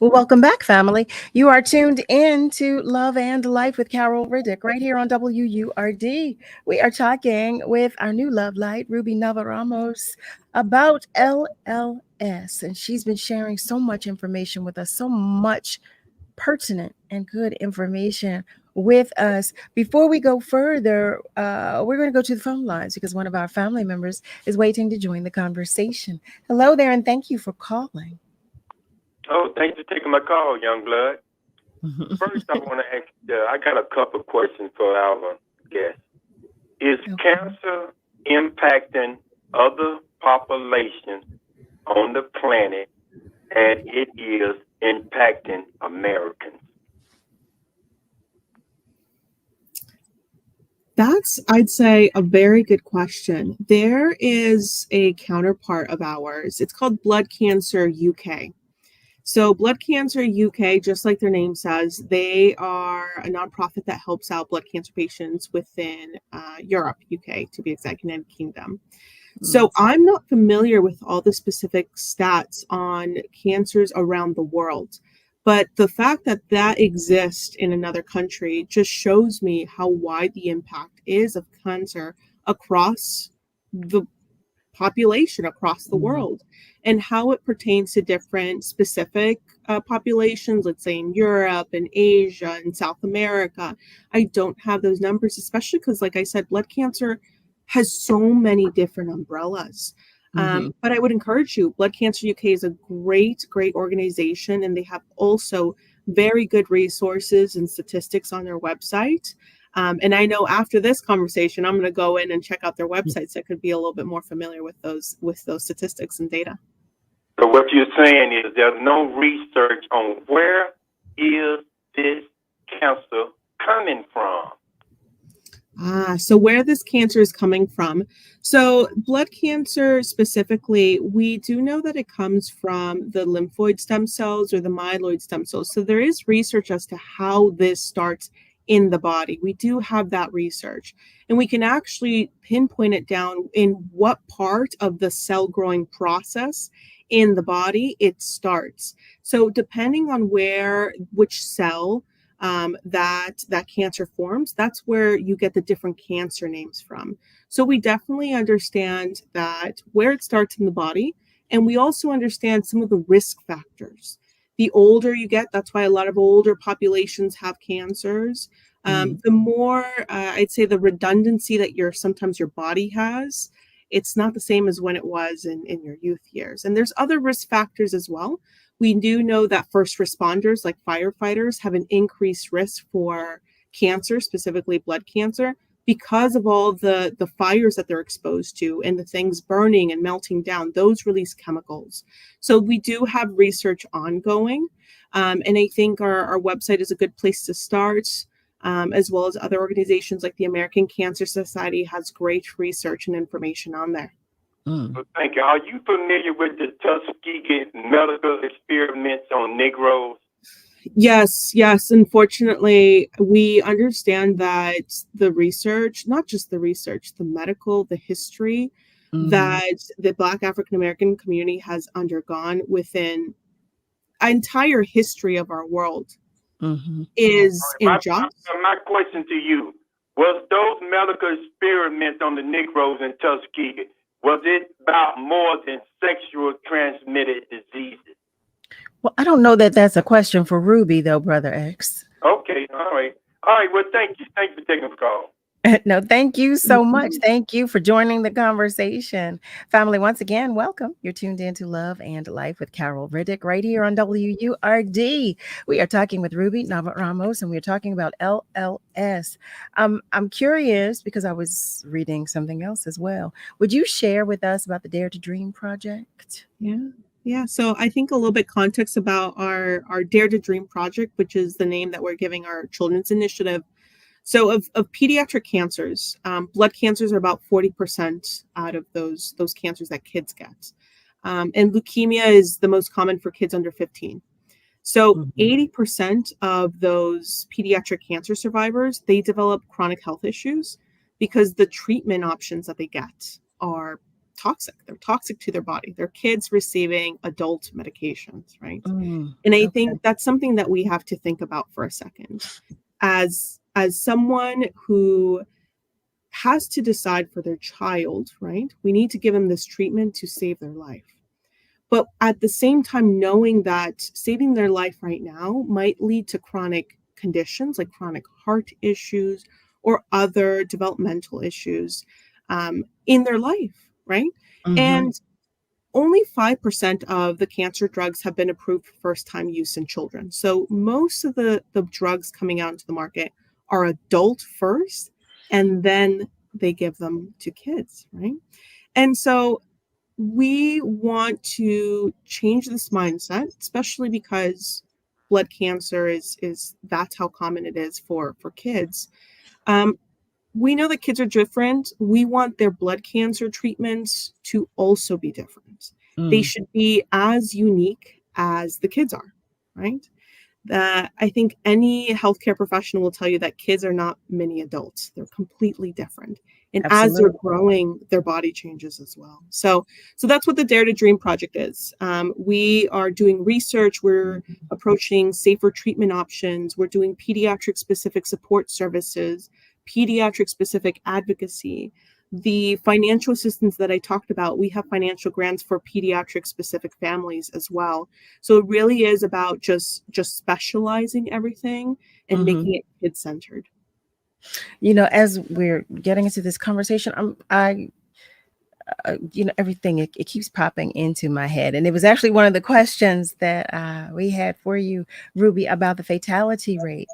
Well, welcome back, family. You are tuned in to Love and Life with Carol Riddick right here on WURD. We are talking with our new love light, Ruby Nava-Ramos, about LLS. And she's been sharing so much information with us, so much pertinent and good information with us. Before we go further, we're going to go to the phone lines because one of our family members is waiting to join the conversation. Hello there, and thank you for calling.
Oh, thanks for taking my call, young blood. First, I want to ask, I got a couple questions for our guest. Is cancer impacting other populations on the planet as it is impacting Americans?
That's, I'd say, a very good question. There is a counterpart of ours. It's called Blood Cancer UK. So Blood Cancer UK, just like their name says, they are a nonprofit that helps out blood cancer patients within Europe, UK, to be exact, United Kingdom. So I'm not familiar with all the specific stats on cancers around the world, but the fact that that exists in another country just shows me how wide the impact is of cancer across the population, across the world, and how it pertains to different specific populations, let's say in Europe and Asia and South America. I don't have those numbers, especially because, like I said, blood cancer has so many different umbrellas. But I would encourage you, Blood Cancer UK is a great organization, and they have also very good resources and statistics on their website. And I know after this conversation, I'm going to go in and check out their websites that could be a little bit more familiar with those statistics and data.
So what you're saying is there's no research on where is this cancer coming from?
So where this cancer is coming from. So blood cancer specifically, we do know that it comes from the lymphoid stem cells or the myeloid stem cells. So there is research as to how this starts in the body. We do have that research, and we can actually pinpoint it down in what part of the cell growing process in the body it starts. So depending on which cell that cancer forms, that's where you get the different cancer names from. So we definitely understand that where it starts in the body, and we also understand some of the risk factors. The older you get, that's why a lot of older populations have cancers. The more, I'd say, the redundancy that sometimes your body has, it's not the same as when it was in your youth years. And there's other risk factors as well. We do know that first responders, like firefighters, have an increased risk for cancer, specifically blood cancer, because of all the fires that they're exposed to and the things burning and melting down. Those release chemicals. So we do have research ongoing. And I think our website is a good place to start, as well as other organizations like the American Cancer Society has great research and information on there.
Well, thank you. Are you familiar with the Tuskegee medical experiments on Negroes?
Yes. Unfortunately, we understand that the research, not just the research, the medical, the history that the Black African American community has undergone within an entire history of our world is injustice.
My question to you, was those medical experiments on the Negroes in Tuskegee, was it about more than sexual transmitted diseases?
Well, I don't know that that's a question for Ruby, though, Brother X.
Okay, all right. Well, thank you. Thanks for taking the call.
No, thank you so much. Thank you for joining the conversation. Family, once again, welcome. You're tuned in to Love and Life with Carol Riddick right here on WURD. We are talking with Ruby Nava-Ramos, and we're talking about LLS. I'm curious because I was reading something else as well. Would you share with us about the Dare to Dream project?
Yeah. So I think a little bit context about our Dare to Dream project, which is the name that we're giving our children's initiative. So of pediatric cancers, blood cancers are about 40% out of those cancers that kids get. And leukemia is the most common for kids under 15. So 80% of those pediatric cancer survivors, they develop chronic health issues because the treatment options that they get are toxic. They're toxic to their body. They're kids receiving adult medications, right? And I think that's something that we have to think about for a second. As someone who has to decide for their child, right? We need to give them this treatment to save their life. But at the same time, knowing that saving their life right now might lead to chronic conditions like chronic heart issues or other developmental issues in their life, right? And only 5% of the cancer drugs have been approved for first-time use in children. So most of the drugs coming out into the market are adult first, and then they give them to kids, right? And so we want to change this mindset, especially because blood cancer is that's how common it is for kids. We know that kids are different. We want their blood cancer treatments to also be different. They should be as unique as the kids are, right? That I think any healthcare professional will tell you that kids are not mini adults. They're completely different. And as they're growing, their body changes as well. So that's what the Dare to Dream project is. We are doing research. We're approaching safer treatment options. We're doing pediatric specific support services, pediatric specific advocacy. The financial assistance that I talked about, we have financial grants for pediatric specific families as well. So it really is about just specializing everything and making it kid centered.
You know, as we're getting into this conversation, everything it keeps popping into my head, and it was actually one of the questions that we had for you, Ruby, about the fatality rate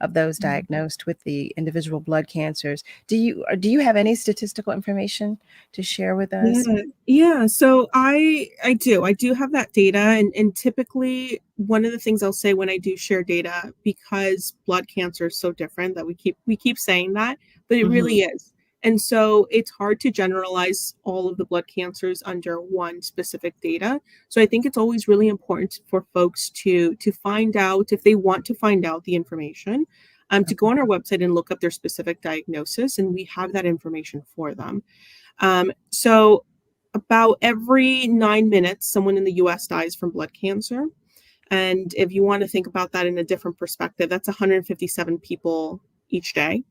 of those diagnosed with the individual blood cancers. Do you have any statistical information to share with us?
Yeah. So I do have that data, and typically one of the things I'll say when I do share data, because blood cancer is so different that we keep saying that, but it really is. And so it's hard to generalize all of the blood cancers under one specific data. So I think it's always really important for folks to find out, if they want to find out the information, to go on our website and look up their specific diagnosis, and we have that information for them. So about every 9 minutes, someone in the US dies from blood cancer. And if you want to think about that in a different perspective, that's 157 people each day.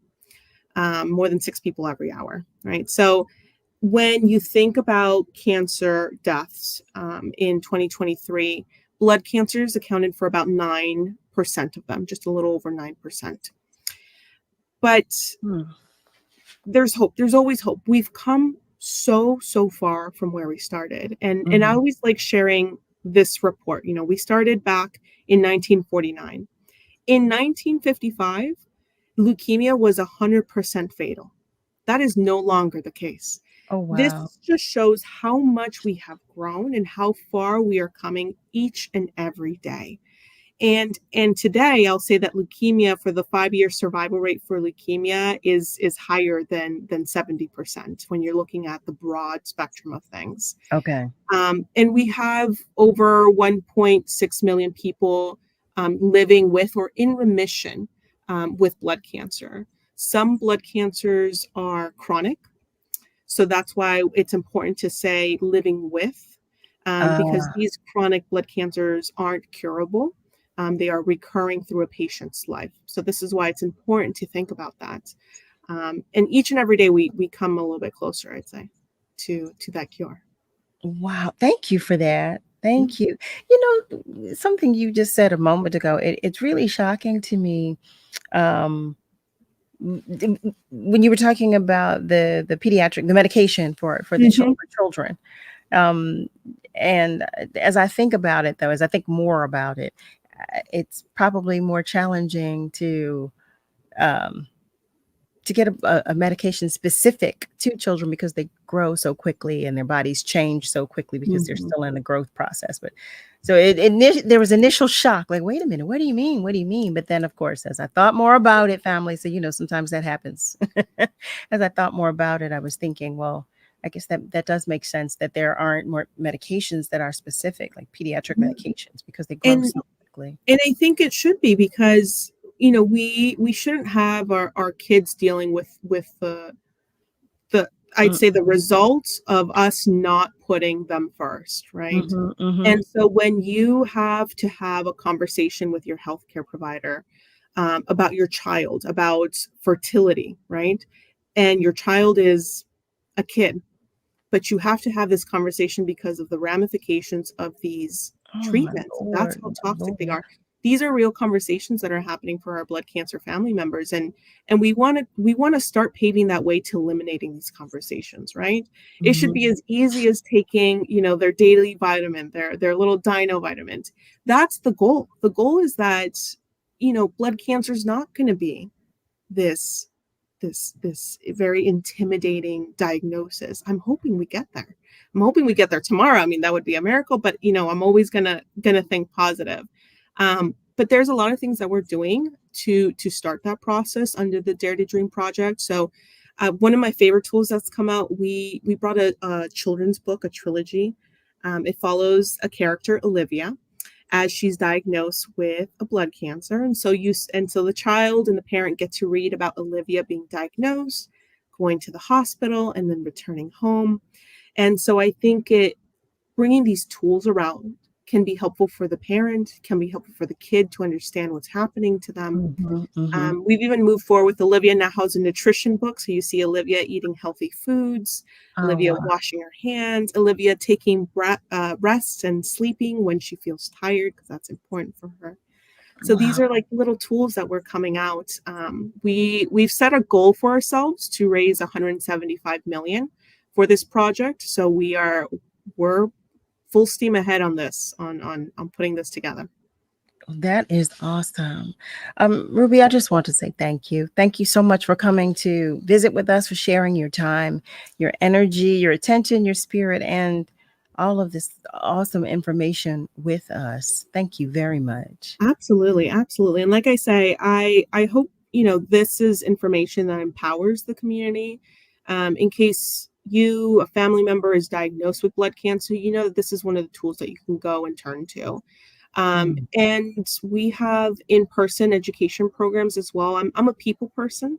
More than 6 people every hour, right? So when you think about cancer deaths in 2023, blood cancers accounted for about 9% of them, just a little over 9%. But there's hope. There's always hope. We've come so far from where we started. And I always like sharing this report. You know, we started back in 1949. In 1955, leukemia was 100% fatal. That is no longer the case.
Oh, wow.
This just shows how much we have grown and how far we are coming each and every day. And today I'll say that leukemia, for the 5-year survival rate for leukemia is higher than 70% when you're looking at the broad spectrum of things.
Okay.
And we have over 1.6 million people living with or in remission with blood cancer. Some blood cancers are chronic. So that's why it's important to say living with, because these chronic blood cancers aren't curable. They are recurring through a patient's life. So this is why it's important to think about that. And each and every day we come a little bit closer, I'd say, to that cure.
Wow. Thank you for that. Thank you. You know, something you just said a moment ago, it's really shocking to me. When you were talking about the pediatric, the medication for the children. And as I think about it, though, as I think more about it, it's probably more challenging to get a medication specific to children because they grow so quickly and their bodies change so quickly because they're still in the growth process. But so there was initial shock, like, wait a minute, what do you mean? What do you mean? But then, of course, as I thought more about it, family, so, you know, sometimes that happens. As I thought more about it, I was thinking, well, I guess that does make sense that there aren't more medications that are specific, like pediatric medications, because they grow so quickly.
And I think it should be, because, you know, we shouldn't have our kids dealing with the I'd say the results of us not putting them first, right? And so when you have to have a conversation with your healthcare provider about your child, about fertility, right? And your child is a kid, but you have to have this conversation because of the ramifications of these treatments. That's how toxic they are. These are real conversations that are happening for our blood cancer family members, and we want to start paving that way to eliminating these conversations, right? It should be as easy as taking, you know, their daily vitamin, their little dino vitamin. That's the goal. The goal is that, you know, blood cancer is not going to be this very intimidating diagnosis. I'm hoping we get there. I'm hoping we get there tomorrow. I mean, that would be a miracle, but, you know, I'm always gonna think positive. But there's a lot of things that we're doing to start that process under the Dare to Dream project. So one of my favorite tools that's come out, we brought a children's book, a trilogy. It follows a character, Olivia, as she's diagnosed with a blood cancer. And so the child and the parent get to read about Olivia being diagnosed, going to the hospital, and then returning home. And so I think bringing these tools around can be helpful for the parent, can be helpful for the kid to understand what's happening to them. We've even moved forward with Olivia now has a nutrition book. So you see Olivia eating healthy foods, Olivia washing her hands, Olivia taking rest and sleeping when she feels tired, because that's important for her. So these are like little tools that we're coming out. We've set a goal for ourselves to raise $175 million for this project. So we're full steam ahead on this, on putting this together.
That is awesome. Ruby, I just want to say thank you. Thank you so much for coming to visit with us, for sharing your time, your energy, your attention, your spirit, and all of this awesome information with us. Thank you very much.
Absolutely. Absolutely. And like I say, I hope, you know, this is information that empowers the community. In case a family member is diagnosed with blood cancer, you know that this is one of the tools that you can go and turn to. And we have in-person education programs as well. I'm a people person.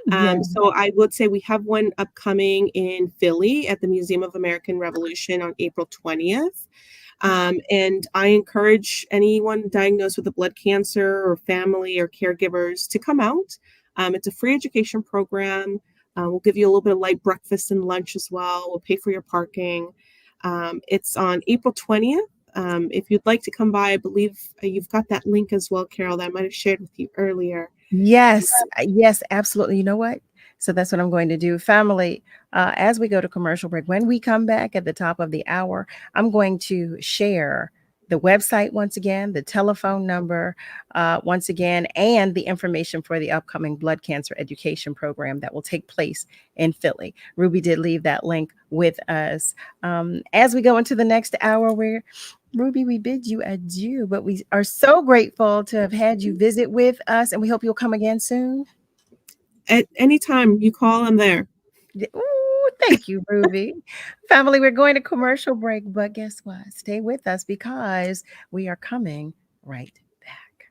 So I would say we have one upcoming in Philly at the Museum of American Revolution on April 20th. And I encourage anyone diagnosed with a blood cancer or family or caregivers to come out. It's a free education program. We'll give you a little bit of light breakfast and lunch as well. We'll pay for your parking. It's on April 20th If you'd like to come by, I believe you've got that link as well, Carol, that I might have shared with you earlier.
Yes, yes, absolutely. You know what? So that's what I'm going to do. Family, as we go to commercial break, when we come back at the top of the hour, I'm going to share the website once again, the telephone number once again, and the information for the upcoming blood cancer education program that will take place in Philly. Ruby did leave that link with us. As we go into the next hour, Ruby, we bid you adieu, but we are so grateful to have had you visit with us, and we hope you'll come again soon.
At any time you call, I'm there.
Ooh, thank you, Ruby. Family, we're going to commercial break, but guess what? Stay with us because we are coming right back.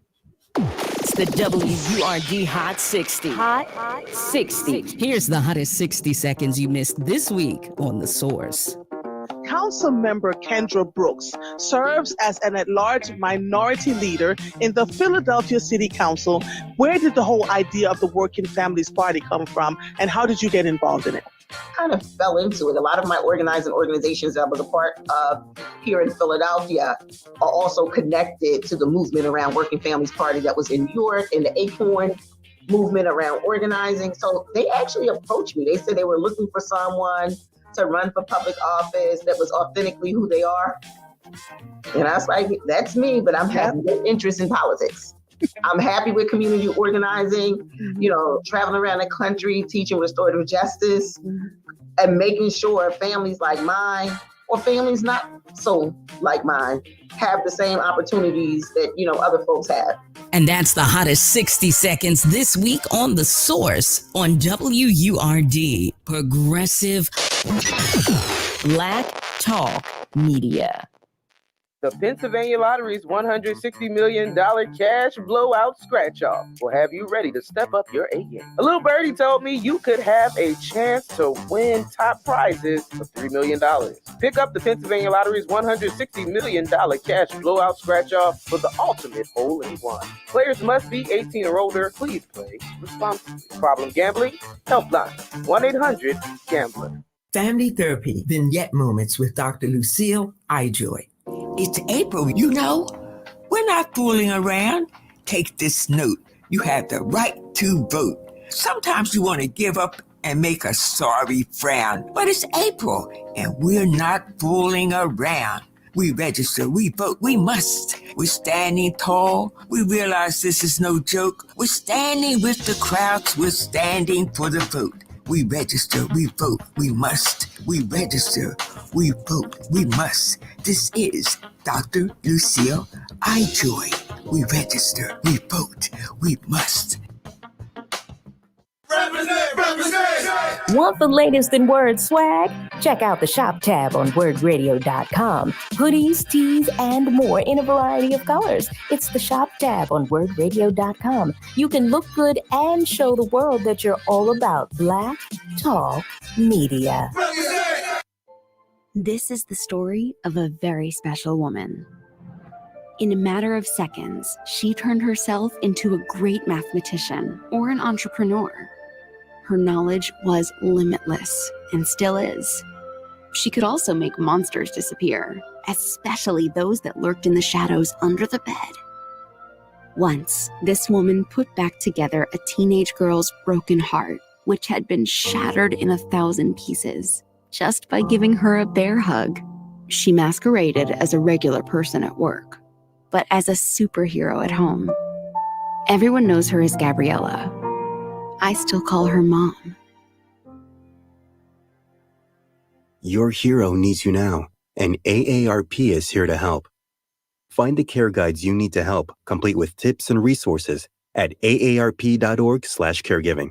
It's the WURD Hot 60. Hot 60.
Here's the hottest 60 seconds you missed this week on The Source.
Council member Kendra Brooks serves as an at-large minority leader in the Philadelphia City Council. Where did the whole idea of the Working Families Party come from, and how did you get involved in it?
Kind of fell into it. A lot of my organizing organizations that I was a part of here in Philadelphia are also connected to the movement around Working Families Party that was in New York and the Acorn movement around organizing. So they actually approached me. They said they were looking for someone to run for public office that was authentically who they are. And I was like, that's me, but I'm having no interest in politics. I'm happy with community organizing, traveling around the country, teaching restorative justice, and making sure families like mine, or families not so like mine, have the same opportunities that, other folks have.
And that's the hottest 60 seconds this week on The Source on WURD, Progressive Black Talk Media.
The Pennsylvania Lottery's $160 million cash blowout scratch-off will have you ready to step up your A game. A little birdie told me you could have a chance to win top prizes of $3 million. Pick up the Pennsylvania Lottery's $160 million cash blowout scratch-off for the ultimate hole-in-one. Players must be 18 or older. Please play responsibly. Problem gambling? Helpline 1-800-GAMBLER.
Family Therapy Vignette Moments with Dr. Lucille Ijoy. It's April, We're not fooling around. Take this note. You have the right to vote. Sometimes you want to give up and make a sorry frown. But it's April, and we're not fooling around. We register, we vote, we must. We're standing tall. We realize this is no joke. We're standing with the crowds. We're standing for the vote. We register, we vote, we must. We register, we vote, we must. This is Dr. Lucille Ijoy. We register, we vote, we must.
Want the latest in word swag? Check out the shop tab on wordradio.com. Hoodies, tees, and more in a variety of colors. It's the shop tab on wordradio.com. You can look good and show the world that you're all about Black Talk Media.
This is the story of a very special woman. In a matter of seconds, she turned herself into a great mathematician or an entrepreneur. Her knowledge was limitless and still is. She could also make monsters disappear, especially those that lurked in the shadows under the bed. Once, this woman put back together a teenage girl's broken heart, which had been shattered in 1,000 pieces, just by giving her a bear hug. She masqueraded as a regular person at work, but as a superhero at home. Everyone knows her as Gabriella. I still call her Mom.
Your hero needs you now, and AARP is here to help. Find the care guides you need to help, complete with tips and resources at aarp.org/caregiving.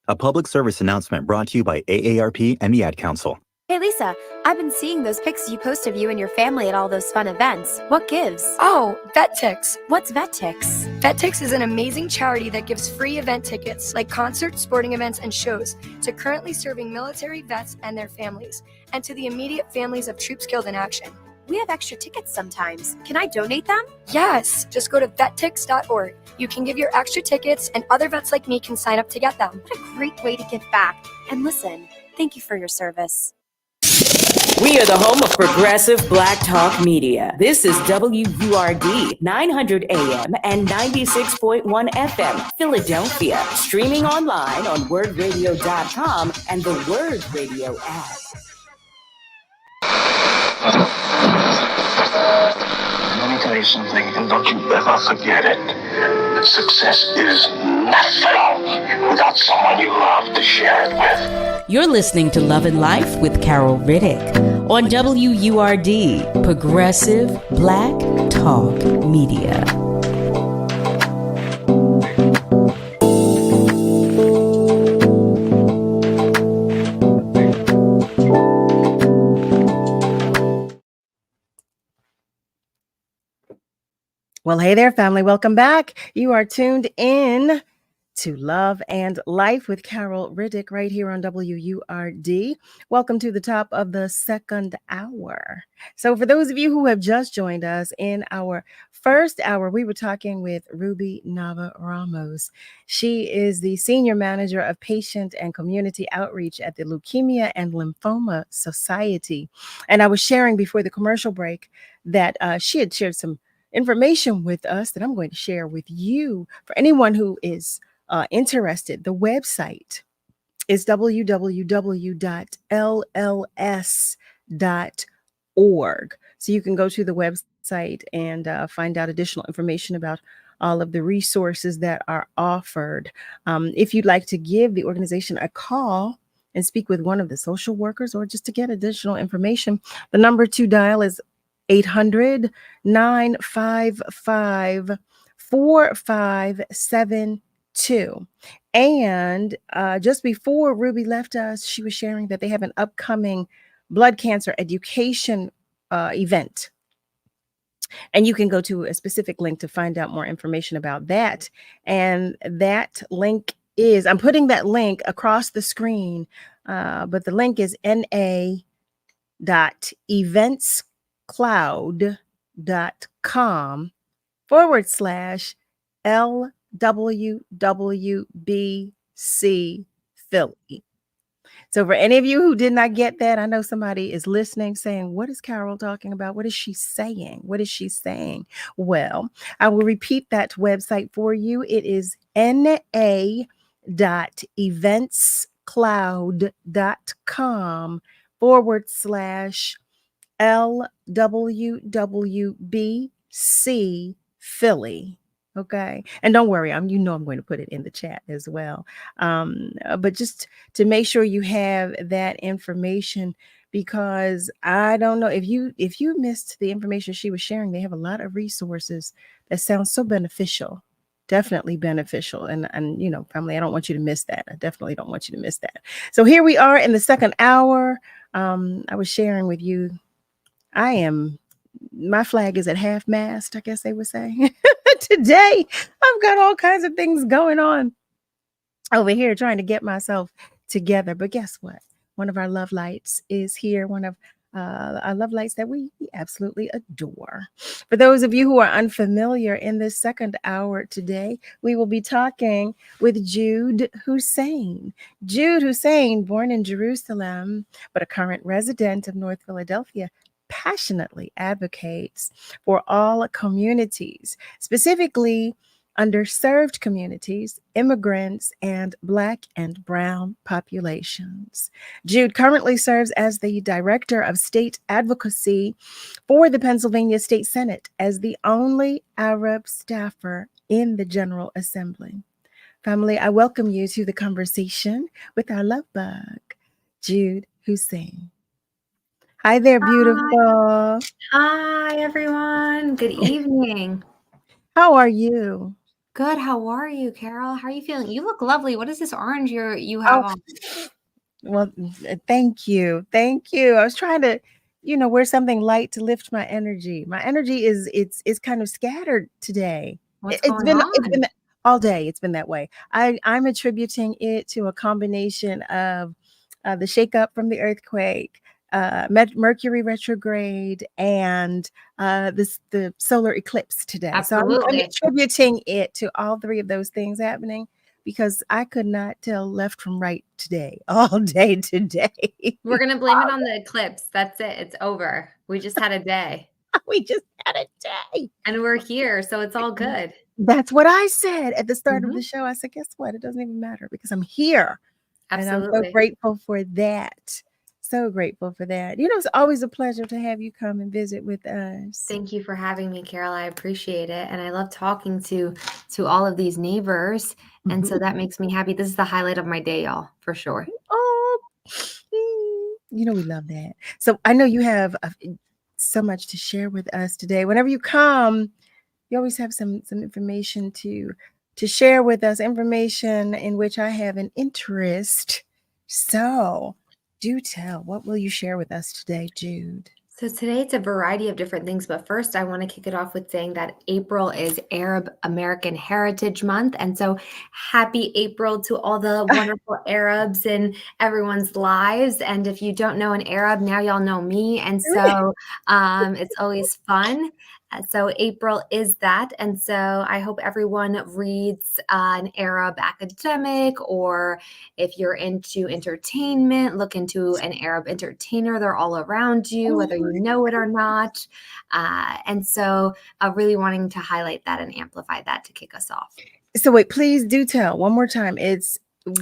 A public service announcement brought to you by AARP and the Ad Council.
Hey Lisa, I've been seeing those pics you post of you and your family at all those fun events. What gives?
Oh, VetTix.
What's VetTix?
VetTix is an amazing charity that gives free event tickets like concerts, sporting events, and shows to currently serving military vets and their families, and to the immediate families of troops killed in action.
We have extra tickets sometimes. Can I donate them?
Yes, just go to vettix.org. You can give your extra tickets, and other vets like me can sign up to get them.
What a great way to give back. And listen, thank you for your service.
We are the home of progressive Black Talk Media. This is WURD 900 AM and 96.1 FM, Philadelphia. Streaming online on wordradio.com and the Word Radio app.
Let me tell you something, and don't you ever forget it. Success is nothing without someone you love to share it with.
You're listening to Love and Life with Carol Riddick on WURD, Progressive Black Talk Media.
Well, hey there, family. Welcome back. You are tuned in to Love and Life with Carol Riddick right here on WURD. Welcome to the top of the second hour. So for those of you who have just joined us in our first hour, we were talking with Ruby Nava-Ramos. She is the Senior Manager of Patient and Community Outreach at the Leukemia and Lymphoma Society. And I was sharing before the commercial break that she had shared some information with us that I'm going to share with you. For anyone who is interested, the website is www.lls.org. So you can go to the website and find out additional information about all of the resources that are offered. If you'd like to give the organization a call and speak with one of the social workers or just to get additional information, the number to dial is 800-955-4572. And just before Ruby left us, she was sharing that they have an upcoming blood cancer education event. And you can go to a specific link to find out more information about that. And that link is, I'm putting that link across the screen, but the link is na.events.cloud.com/LWWBC Philly. So for any of you who did not get that, I know somebody is listening saying, what is Carol talking about? What is she saying? What is she saying? Well, I will repeat that website for you. It is na.events.cloud.com/LWWBC Philly. Okay. And don't worry, I'm going to put it in the chat as well. But just to make sure you have that information, because I don't know if you missed the information she was sharing. They have a lot of resources that sound so beneficial, definitely beneficial. And family, I don't want you to miss that. I definitely don't want you to miss that. So here we are in the second hour. I was sharing with you, my flag is at half mast, I guess they would say. Today, I've got all kinds of things going on over here trying to get myself together. But guess what? One of our love lights is here. One of our love lights that we absolutely adore. For those of you who are unfamiliar, in this second hour today, we will be talking with Jude Husein. Jude Husein, born in Jerusalem, but a current resident of North Philadelphia, passionately advocates for all communities, specifically underserved communities, immigrants, and Black and Brown populations. Jude currently serves as the Director of State Advocacy for the Pennsylvania State Senate as the only Arab staffer in the General Assembly. Family, I welcome you to the conversation with our love bug, Jude Husein. Hi there, beautiful.
Hi, everyone. Good evening.
How are you?
Good. How are you, Carol? How are you feeling? You look lovely. What is this orange you have on?
Well, thank you. Thank you. I was trying to, wear something light to lift my energy. My energy is kind of scattered today.
What's going on?
It's been all day. It's been that way. I'm attributing it to a combination of the shakeup from the earthquake, Mercury retrograde, and the solar eclipse today.
Absolutely.
So I'm attributing it to all three of those things happening. because I could not tell left from right today, all day today.
We're going to blame it on the eclipse. That's it. It's over. We just had a day.
We just had a day.
And we're here, so it's all good.
That's what I said at the start of the show. I said, guess what? It doesn't even matter because I'm here.
Absolutely.
And I'm so grateful for that. So grateful for that. It's always a pleasure to have you come and visit with us.
Thank you for having me, Carol. I appreciate it. And I love talking to all of these neighbors. And so that makes me happy. This is the highlight of my day, y'all, for sure.
Oh, we love that. So I know you have so much to share with us today. Whenever you come, you always have some information to share with us, information in which I have an interest. So do tell, what will you share with us today, Jude?
So today it's a variety of different things, but first I want to kick it off with saying that April is Arab American Heritage Month. And so happy April to all the wonderful Arabs in everyone's lives. And if you don't know an Arab, now y'all know me. And so it's always fun. So April is that. And so I hope everyone reads an Arab academic, or if you're into entertainment, look into an Arab entertainer. They're all around you, whether you know it or not. And so really wanting to highlight that and amplify that to kick us off.
So wait, please do tell one more time. It's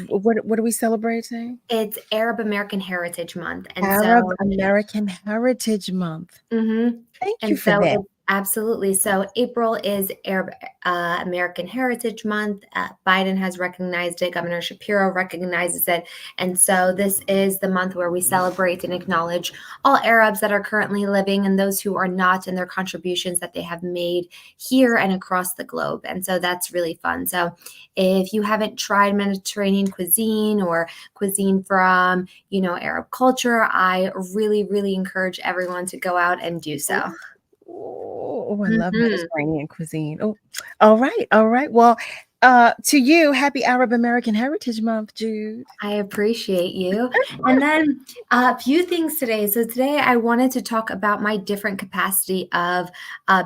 what are we celebrating?
It's Arab American Heritage Month. And
Arab American Heritage Month.
Mm-hmm.
Thank you for that.
Absolutely. So April is Arab American Heritage Month. Biden has recognized it. Governor Shapiro recognizes it. And so this is the month where we celebrate and acknowledge all Arabs that are currently living and those who are not, and their contributions that they have made here and across the globe. And so that's really fun. So if you haven't tried Mediterranean cuisine or cuisine from, Arab culture, I really, really encourage everyone to go out and do so.
Oh, I love Mediterranean cuisine. Oh, all right. Well, to you, happy Arab American Heritage Month, Jude.
I appreciate you. And then a few things today. So today I wanted to talk about my different capacity of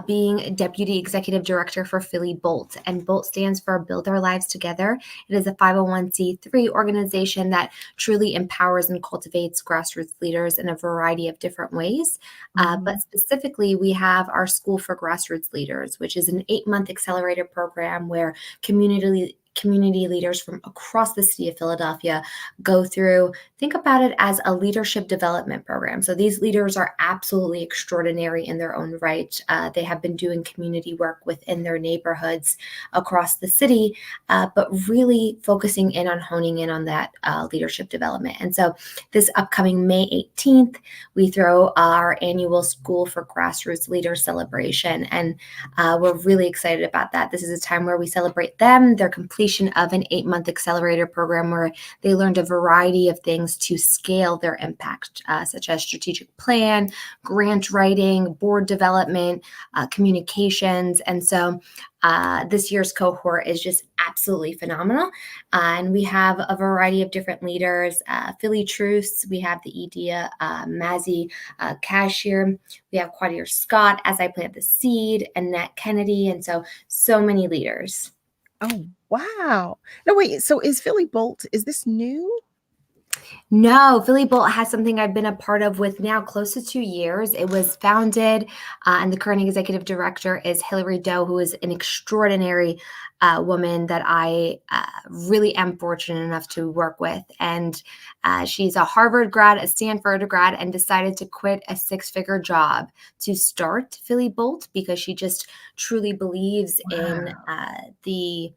being Deputy Executive Director for Philly Bolt. And BOLT stands for Build Our Lives Together. It is a 501c3 organization that truly empowers and cultivates grassroots leaders in a variety of different ways. But specifically, we have our School for Grassroots Leaders, which is an 8-month accelerator program where community leaders from across the city of Philadelphia go through. Think about it as a leadership development program. So these leaders are absolutely extraordinary in their own right. They have been doing community work within their neighborhoods across the city, but really focusing in on honing in on that leadership development. And so this upcoming May 18th, we throw our annual School for Grassroots Leaders celebration. And we're really excited about that. This is a time where we celebrate them, their completion of an 8-month accelerator program where they learned a variety of things to scale their impact, such as strategic plan, grant writing, board development, communications. And so this year's cohort is just absolutely phenomenal. And we have a variety of different leaders. Philly Truce, we have the Edia Mazzy Cashier, we have Quadir Scott, As I Plant the Seed, Annette Kennedy, and so many leaders.
Oh, wow. No, wait. So is Philly Bolt, is this new?
No, Philly Bolt has something I've been a part of with now close to 2 years. It was founded, and the current executive director is Hillary Doe, who is an extraordinary woman that I really am fortunate enough to work with. And she's a Harvard grad, a Stanford grad, and decided to quit a 6-figure job to start Philly Bolt because she just truly believes in the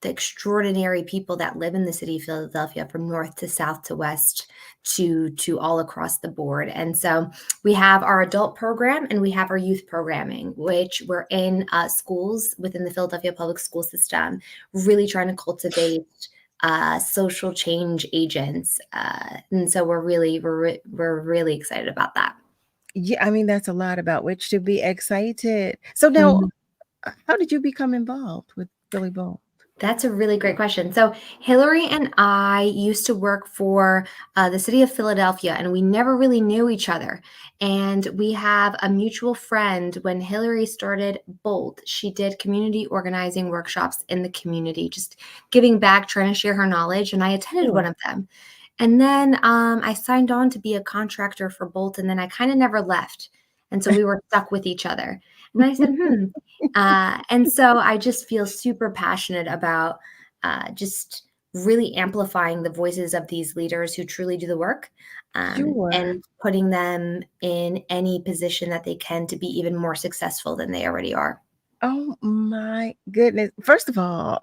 extraordinary people that live in the city of Philadelphia, from north to south to west to all across the board. And so we have our adult program and we have our youth programming, which we're in schools within the Philadelphia public school system, really trying to cultivate social change agents. And so we're really excited about that.
Yeah, I mean, that's a lot about which to be excited. So now, how did you become involved with Philly Bolt?
That's a really great question. So Hillary and I used to work for the city of Philadelphia, and we never really knew each other. And we have a mutual friend. When Hillary started Bolt, she did community organizing workshops in the community, just giving back, trying to share her knowledge. And I attended one of them. And then I signed on to be a contractor for Bolt, and then I kind of never left. And so we were stuck with each other. And I said, and so I just feel super passionate about just really amplifying the voices of these leaders who truly do the work, and putting them in any position that they can to be even more successful than they already are.
Oh my goodness. First of all,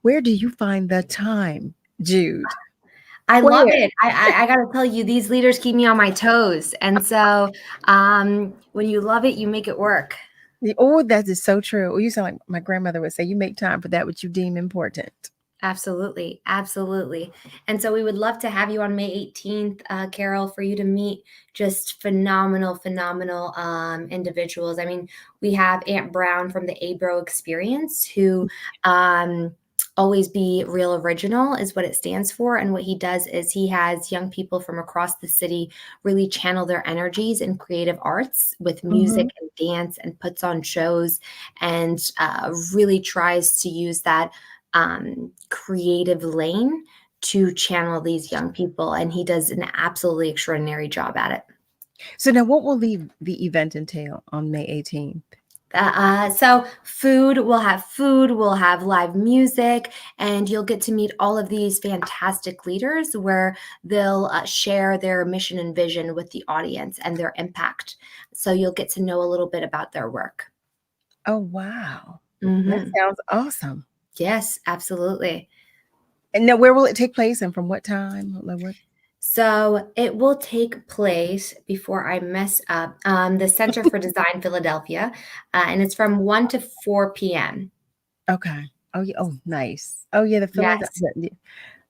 where do you find the time, Jude?
I love it. I got to tell you, these leaders keep me on my toes. And so when you love it, you make it work.
Oh, that is so true. Oh, you sound like my grandmother would say, you make time for that which you deem important.
Absolutely. Absolutely. And so we would love to have you on May 18th, Carol, for you to meet just phenomenal individuals. I mean, we have Aunt Brown from the ABRO Experience, who Always Be Real Original is what it stands for. And what he does is he has young people from across the city really channel their energies in creative arts with music and dance, and puts on shows, and really tries to use that creative lane to channel these young people. And he does an absolutely extraordinary job at it.
So now what will the event entail on May 18th?
So we'll have live music, and you'll get to meet all of these fantastic leaders where they'll share their mission and vision with the audience and their impact. So you'll get to know a little bit about their work.
Oh, wow. That sounds awesome.
Yes, absolutely.
And now where will it take place, and from what time?
So it will take place, before I mess up, the Center for Design Philadelphia, and it's from 1 to 4 p.m.
Okay. Oh, yeah. Oh, nice. Oh, yeah. The Philadelphia.
Yes.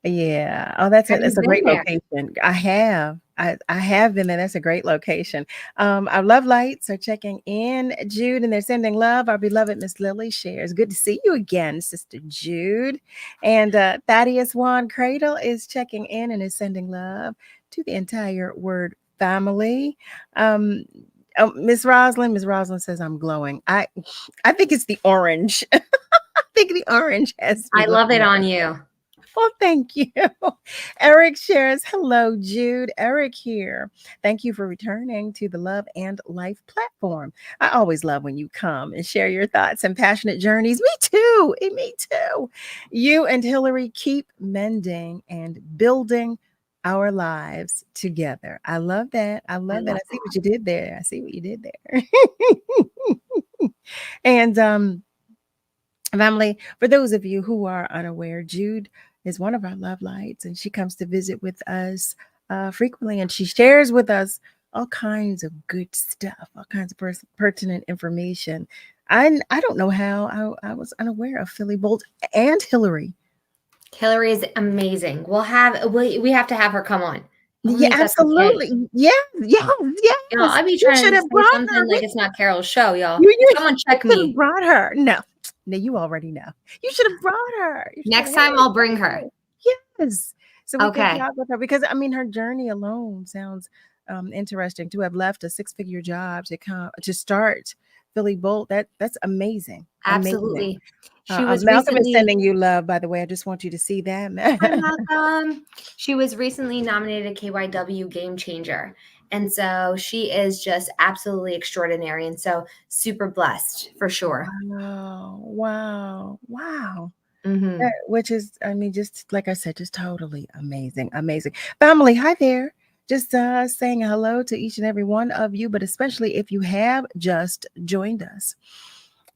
Yeah. Oh, that's
Have you
a
been
great
there?
location. I have. I have been there. That's a great location. Our love lights are checking in, Jude, and they're sending love. Our beloved Miss Lily shares. Good to see you again, Sister Jude. And Thaddeus Juan Cradle is checking in and is sending love to the entire Word family. Miss Roslyn says I'm glowing. I think it's the orange. I think the orange has.
I love it on you.
Well, thank you. Eric shares, hello, Jude. Eric here. Thank you for returning to the Love and Life platform. I always love when you come and share your thoughts and passionate journeys. Me too. Me too. You and Hillary keep mending and building our lives together. I love that. I love that. I see what you did there. And family, for those of you who are unaware, Jude is one of our love lights, and she comes to visit with us frequently, and she shares with us all kinds of good stuff, all kinds of pertinent information. I don't know how I was unaware of Philly Bolt and Hillary.
Hillary is amazing. We have to have her come on.
Yeah, absolutely. Okay. Yeah.
I'll be trying to say something like it's not Carol's show, y'all. Someone check me.
Brought her. No, you already know. You should have brought her.
Next time I'll bring her.
Yes. So we can talk with her, because I mean her journey alone sounds interesting. To have left a 6-figure job to start Philly Bolt, that's amazing.
Absolutely.
Amazing. Malcolm is sending you love, by the way. I just want you to see that.
Malcolm. She was recently nominated a KYW Game Changer. And so she is just absolutely extraordinary. And so super blessed for sure.
Wow.
Mm-hmm.
Which is, I mean, just like I said, just totally amazing. Family, hi there. Just saying hello to each and every one of you, but especially if you have just joined us.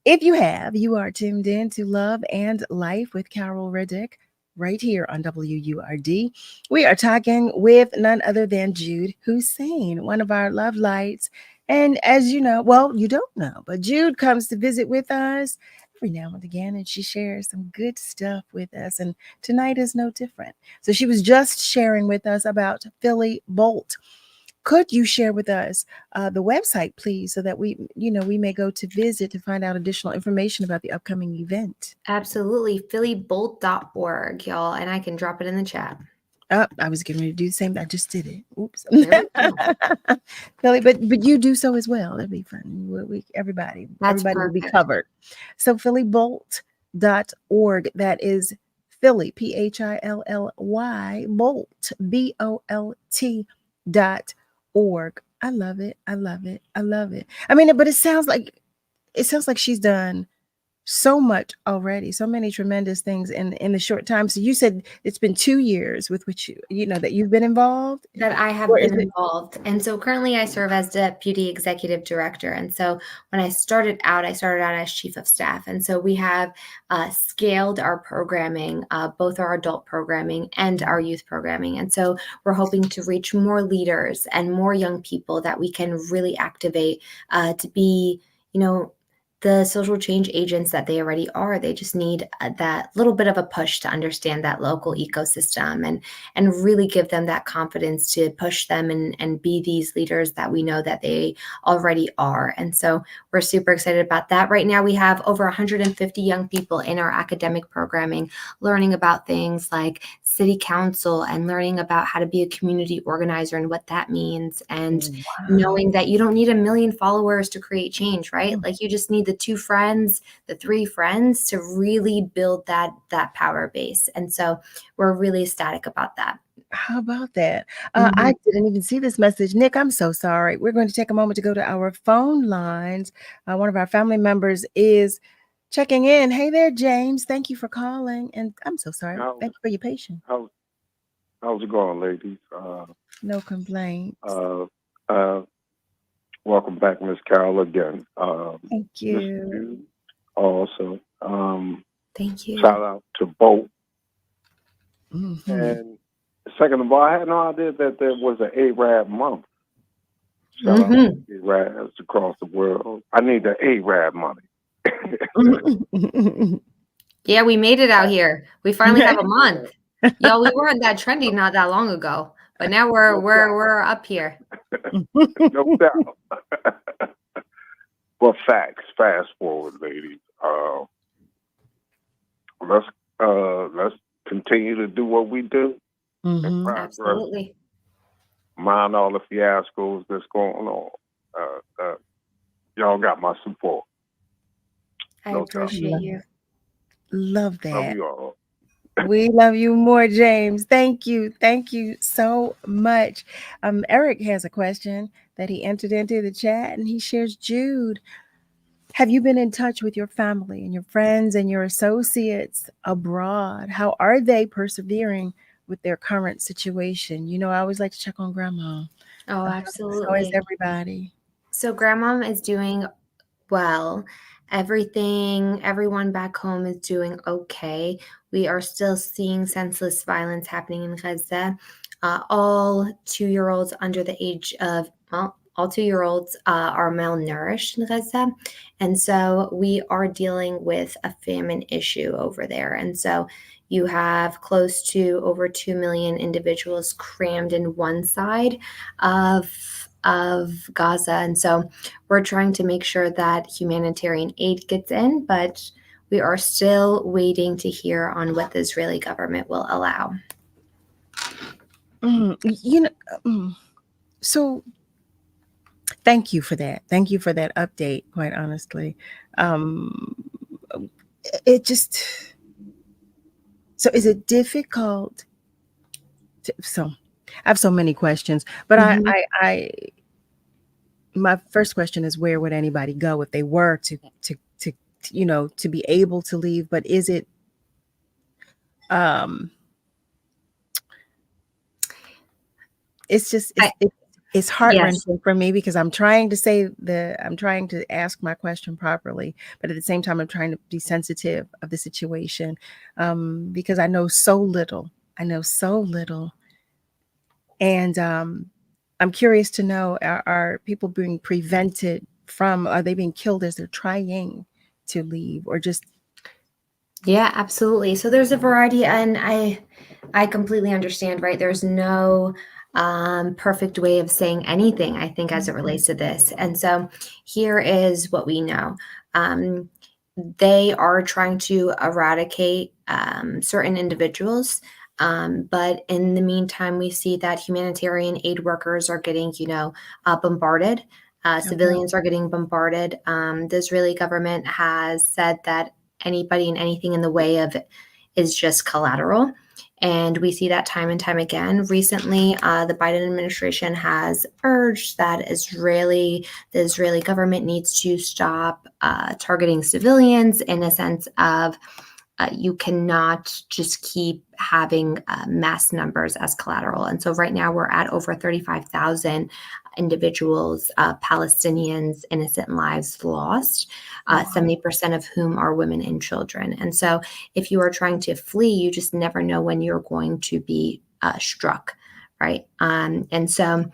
If you have, you are tuned in to Love and Life with Carol Riddick right here on WURD. We are talking with none other than Jude Husein, one of our love lights. And as you know, well, you don't know, but Jude comes to visit with us every now and again, and she shares some good stuff with us. And tonight is no different. So she was just sharing with us about Philly Bolt. could you share with us the website, please, so that we may go to visit to find out additional information about the upcoming event?
Absolutely. phillybolt.org, y'all, and I can drop it in the chat.
Oh, I was getting ready to do the same. I just did it. Oops.
There we go.
Philly, but you do so as well. That'd be fun. Everybody
That's
will be
perfect.
covered. So phillybolt.org. That is Philly, PHILLY, Bolt, BOLT.org. I love it. I love it. I love it. I mean, but it sounds like she's done so much already, so many tremendous things in the short time. So you said it's been 2 years with which that you've been involved.
That I have been involved. And so currently I serve as Deputy Executive Director. And so when I started out as Chief of Staff. And so we have scaled our programming, both our adult programming and our youth programming. And so we're hoping to reach more leaders and more young people that we can really activate to be, the social change agents that they already are. They just need that little bit of a push to understand that local ecosystem and really give them that confidence to push them and be these leaders that we know that they already are. And so we're super excited about that. Right now, we have over 150 young people in our academic programming learning about things like city council and learning about how to be a community organizer and what that means. And knowing that you don't need 1 million followers to create change, right? Like you just need the 2 friends, the 3 friends to really build that power base. And so we're really ecstatic about that.
How about that? I didn't even see this message. Nick, I'm so sorry. We're going to take a moment to go to our phone lines. One of our family members is checking in. Hey there, James. Thank you for calling. And I'm so sorry. Thank you for your patience.
How's it going, ladies?
No complaints.
Welcome back, Miss Carol, again.
Thank you.
Also,
thank you.
Shout out to Bolt. And second of all, I had no idea that there was an Arab month. Shout out to Arabs across the world. I need the Arab money.
Yeah, we made it out here. We finally have a month. Y'all, we weren't that trendy not that long ago, but now we're up here.
No doubt. Well, facts. Fast forward, ladies. Let's continue to do what we do.
Absolutely.
Mind all the fiascos that's going on. Y'all got my support.
I appreciate you.
Love that.
Love you all.
We love you more, James. Thank you. Thank you so much. Eric has a question that he entered into the chat, and he shares, Jude, have you been in touch with your family and your friends and your associates abroad? How are they persevering with their current situation? I always like to check on Grandma.
Oh, absolutely.
How is everybody?
So Grandma is doing well. Everyone back home is doing okay. We are still seeing senseless violence happening in Gaza. All 2-year-olds under the age of, all 2-year-olds are malnourished in Gaza. And so we are dealing with a famine issue over there. And so you have close to over 2 million individuals crammed in one side of Gaza. And so we're trying to make sure that humanitarian aid gets in, but we are still waiting to hear on what the Israeli government will allow.
So thank you for that. Thank you for that update, quite honestly. So is it difficult I have so many questions, but my first question is, where would anybody go if they were to be able to leave? But is it it's heart-wrenching for me, because I'm trying to ask my question properly, but at the same time I'm trying to be sensitive of the situation, because I know so little. And I'm curious to know, are people being prevented from, are they being killed as they're trying to leave, or just?
Yeah, absolutely. So there's a variety, and I completely understand, right? There's no perfect way of saying anything, I think, as it relates to this. And so here is what we know. They are trying to eradicate certain individuals. But in the meantime, we see that humanitarian aid workers are getting, bombarded. Civilians are getting bombarded. The Israeli government has said that anybody and anything in the way of it is just collateral. And we see that time and time again. Recently, the Biden administration has urged that the Israeli government needs to stop targeting civilians in a sense of you cannot just keep having mass numbers as collateral. And so right now we're at over 35,000 individuals, Palestinians, innocent lives lost, 70% of whom are women and children. And so if you are trying to flee, you just never know when you're going to be struck, right? And so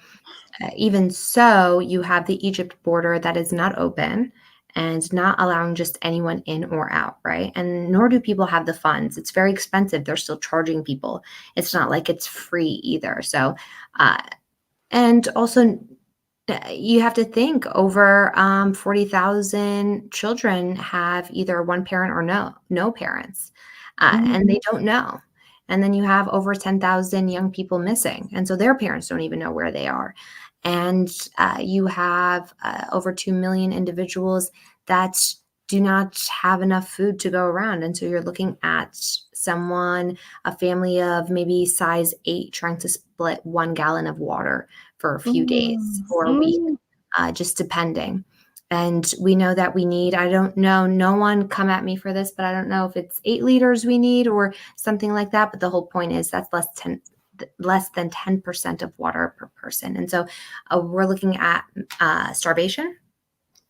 even so, you have the Egypt border that is not open and not allowing just anyone in or out, right? And nor do people have the funds. It's very expensive. They're still charging people. It's not like it's free either. So, and also you have to think over 40,000 children have either one parent or no parents, and they don't know. And then you have over 10,000 young people missing. And so their parents don't even know where they are. And you have over 2 million individuals that do not have enough food to go around. And so you're looking at a family of maybe size 8 trying to split 1 gallon of water for a few days or a week, just depending. And we know that we need, I don't know, no one come at me for this, but I don't know if it's 8 liters we need or something like that. But the whole point is that's less than 10% of water per person. And so we're looking at starvation.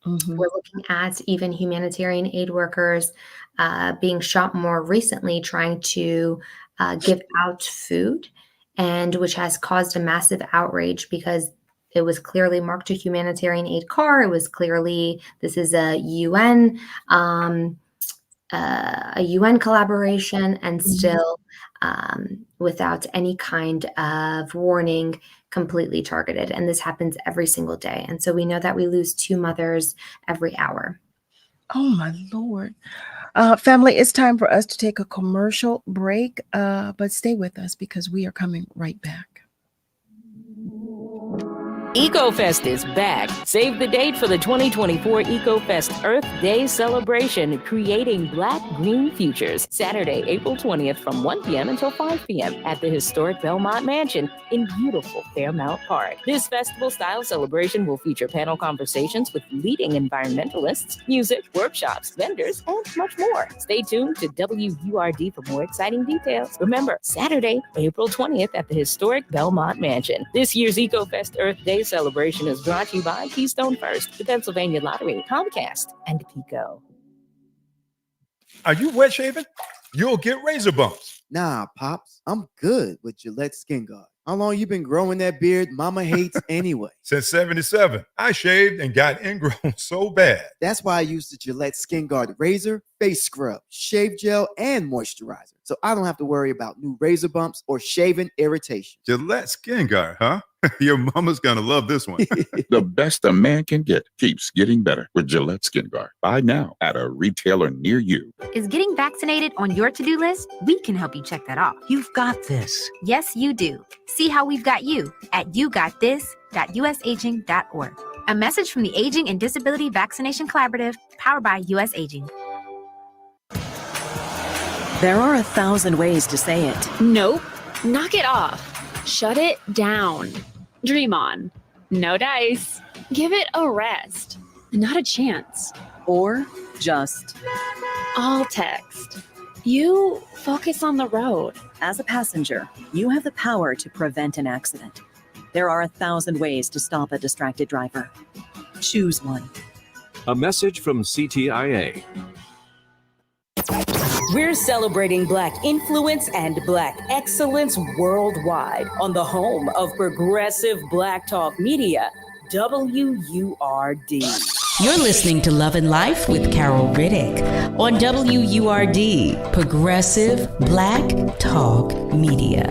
We're looking at even humanitarian aid workers being shot more recently, trying to give out food, and which has caused a massive outrage because it was clearly marked a humanitarian aid car. It was clearly, this is a UN collaboration, and still without any kind of warning, completely targeted. And this happens every single day. And so we know that we lose 2 mothers every hour.
Oh my Lord. Family, it's time for us to take a commercial break, but stay with us because we are coming right back.
EcoFest is back. Save the date for the 2024 EcoFest Earth Day celebration, Creating Black Green Futures, Saturday, April 20th from 1 p.m. until 5 p.m. at the historic Belmont Mansion in beautiful Fairmount Park. This festival-style celebration will feature panel conversations with leading environmentalists, music, workshops, vendors, and much more. Stay tuned to WURD for more exciting details. Remember, Saturday, April 20th at the historic Belmont Mansion. This year's EcoFest Earth Day celebration is brought to you by Keystone First, the Pennsylvania Lottery, Comcast, and Pico.
Are you wet shaving? You'll get razor bumps.
Nah, Pops, I'm good with Gillette Skin Guard. How long you been growing that beard mama hates anyway?
Since 77. I shaved and got ingrown so bad.
That's why I use the Gillette Skin Guard razor, face scrub, shave gel, and moisturizer. So I don't have to worry about new razor bumps or shaving irritation.
Gillette Skin Guard, huh? Your mama's gonna love this one.
The best a man can get keeps getting better with Gillette Skin Guard. Buy now at a retailer near you.
Is getting vaccinated on your to-do list? We can help you check that off. You've got this. Yes, you do. See how we've got you at yougotthis.usaging.org. A message from the Aging and Disability Vaccination Collaborative, powered by US Aging.
There are 1,000 ways to say it.
Nope. Knock it off. Shut it down. Dream on. No dice. Give it a rest. Not a chance.
Or just.
All text. You focus on the road.
As a passenger, you have the power to prevent an accident. There are 1,000 ways to stop a distracted driver. Choose one.
A message from CTIA.
We're celebrating Black influence and Black excellence worldwide on the home of progressive Black talk media, WURD.
You're listening to Love and Life with Carol Riddick on WURD, Progressive Black Talk Media.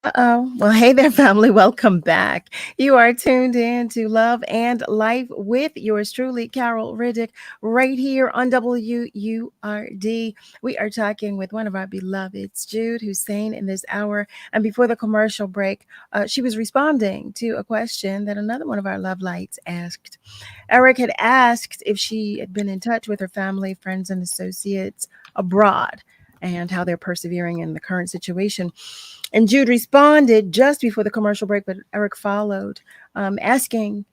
Uh-oh. Well, hey there, family. Welcome back. You are tuned in to Love and Life with yours truly, Carol Riddick, right here on WURD. We are talking with one of our beloveds, Jude Husein, in this hour. And before the commercial break, she was responding to a question that another one of our love lights asked. Eric had asked if she had been in touch with her family, friends, and associates abroad and how they're persevering in the current situation. And Jude responded just before the commercial break, but Eric followed, asking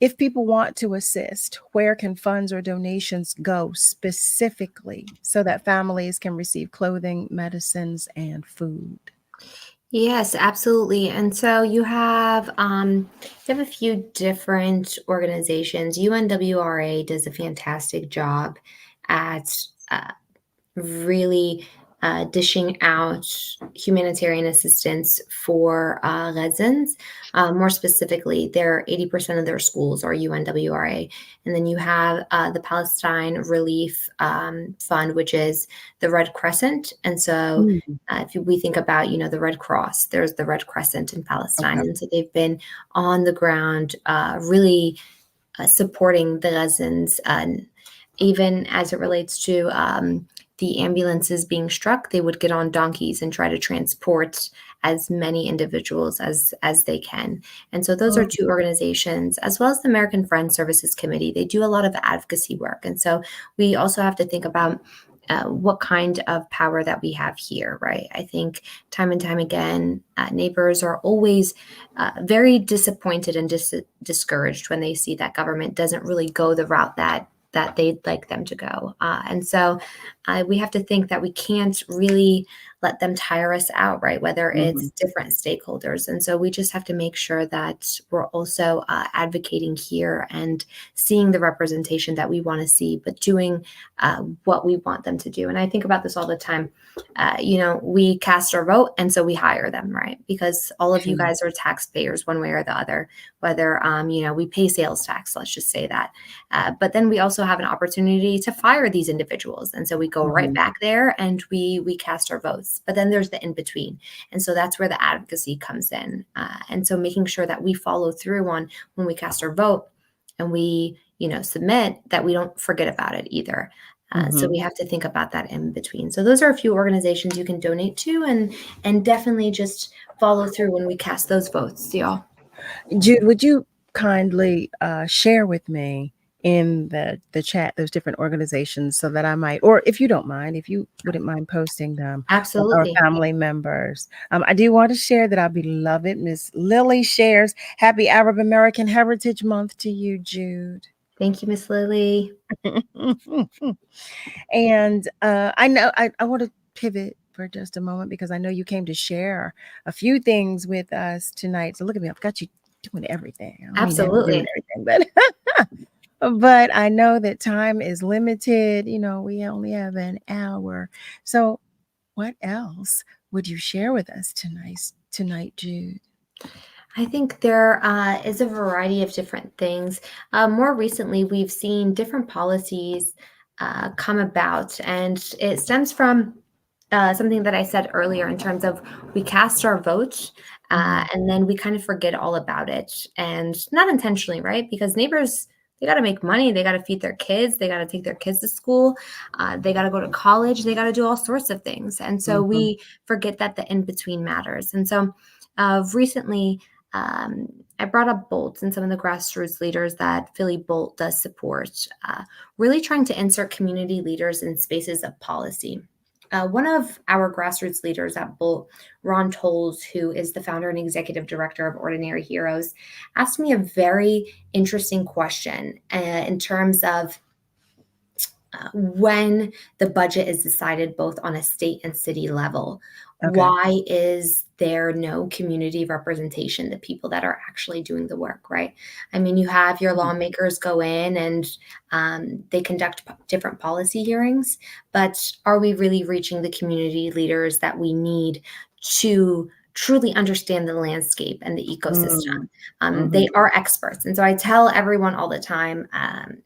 if people want to assist, where can funds or donations go specifically so that families can receive clothing, medicines, and food?
Yes, absolutely. And so you have a few different organizations. UNWRA does a fantastic job at really dishing out humanitarian assistance for residents. More specifically, 80% of their schools are UNWRA. And then you have the Palestine Relief Fund, which is the Red Crescent. And so if we think about, the Red Cross, there's the Red Crescent in Palestine.
Okay.
And so they've been on the ground really supporting the residents, even as it relates to the ambulances being struck. They would get on donkeys and try to transport as many individuals as they can. And so those are two organizations, as well as the American Friends Services Committee. They do a lot of advocacy work. And so we also have to think about what kind of power that we have here, right? I think time and time again, neighbors are always very disappointed and discouraged when they see that government doesn't really go the route that they'd like them to go. And so we have to think that we can't really let them tire us out, right? Whether it's different stakeholders. And so we just have to make sure that we're also advocating here and seeing the representation that we want to see, but doing what we want them to do. And I think about this all the time. We cast our vote, and so we hire them, right? Because all of you guys are taxpayers one way or the other, whether, we pay sales tax, let's just say that. But then we also have an opportunity to fire these individuals. And so we go right back there and we cast our votes. But then there's the in-between. And so that's where the advocacy comes in. And so making sure that we follow through on when we cast our vote and we, submit, that we don't forget about it either. So we have to think about that in between. So those are a few organizations you can donate to and definitely just follow through when we cast those votes, y'all.
Jude, would you kindly share with me in the chat those different organizations so that I might, or if you don't mind, if you wouldn't mind posting them,
absolutely,
our family members. I do want to share that our beloved Miss Lily shares Happy Arab American Heritage Month to you, Jude.
Thank you, Miss Lily.
And I know I want to pivot for just a moment because I know you came to share a few things with us tonight. So look at me, I've got you doing everything.
Absolutely.
But I know that time is limited. We only have an hour. So what else would you share with us tonight, Jude?
I think there is a variety of different things. More recently, we've seen different policies come about, and it stems from something that I said earlier in terms of we cast our vote and then we kind of forget all about it, and not intentionally, right? Because neighbors, they got to make money. They got to feed their kids. They got to take their kids to school. They got to go to college. They got to do all sorts of things. And so we forget that the in-between matters. And so recently, I brought up Bolt and some of the grassroots leaders that Philly Bolt does support, really trying to insert community leaders in spaces of policy. One of our grassroots leaders at Bolt, Ron Tolles, who is the founder and executive director of Ordinary Heroes, asked me a very interesting question in terms of when the budget is decided both on a state and city level. Okay. Why is there no community representation, the people that are actually doing the work, right? I mean, you have your lawmakers go in and they conduct different policy hearings, but are we really reaching the community leaders that we need to truly understand the landscape and the ecosystem? They are experts. And so I tell everyone all the time,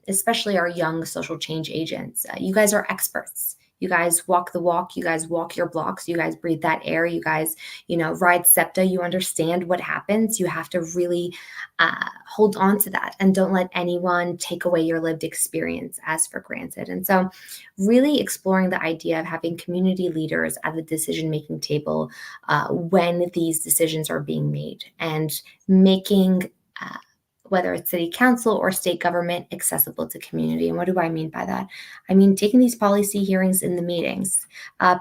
especially our young social change agents, you guys are experts. You guys walk the walk. You guys walk your blocks. You guys breathe that air. You guys, ride SEPTA. You understand what happens. You have to really hold on to that and don't let anyone take away your lived experience as for granted. And so really exploring the idea of having community leaders at the decision-making table when these decisions are being made, and making whether it's city council or state government, accessible to community. And what do I mean by that? I mean taking these policy hearings in the meetings.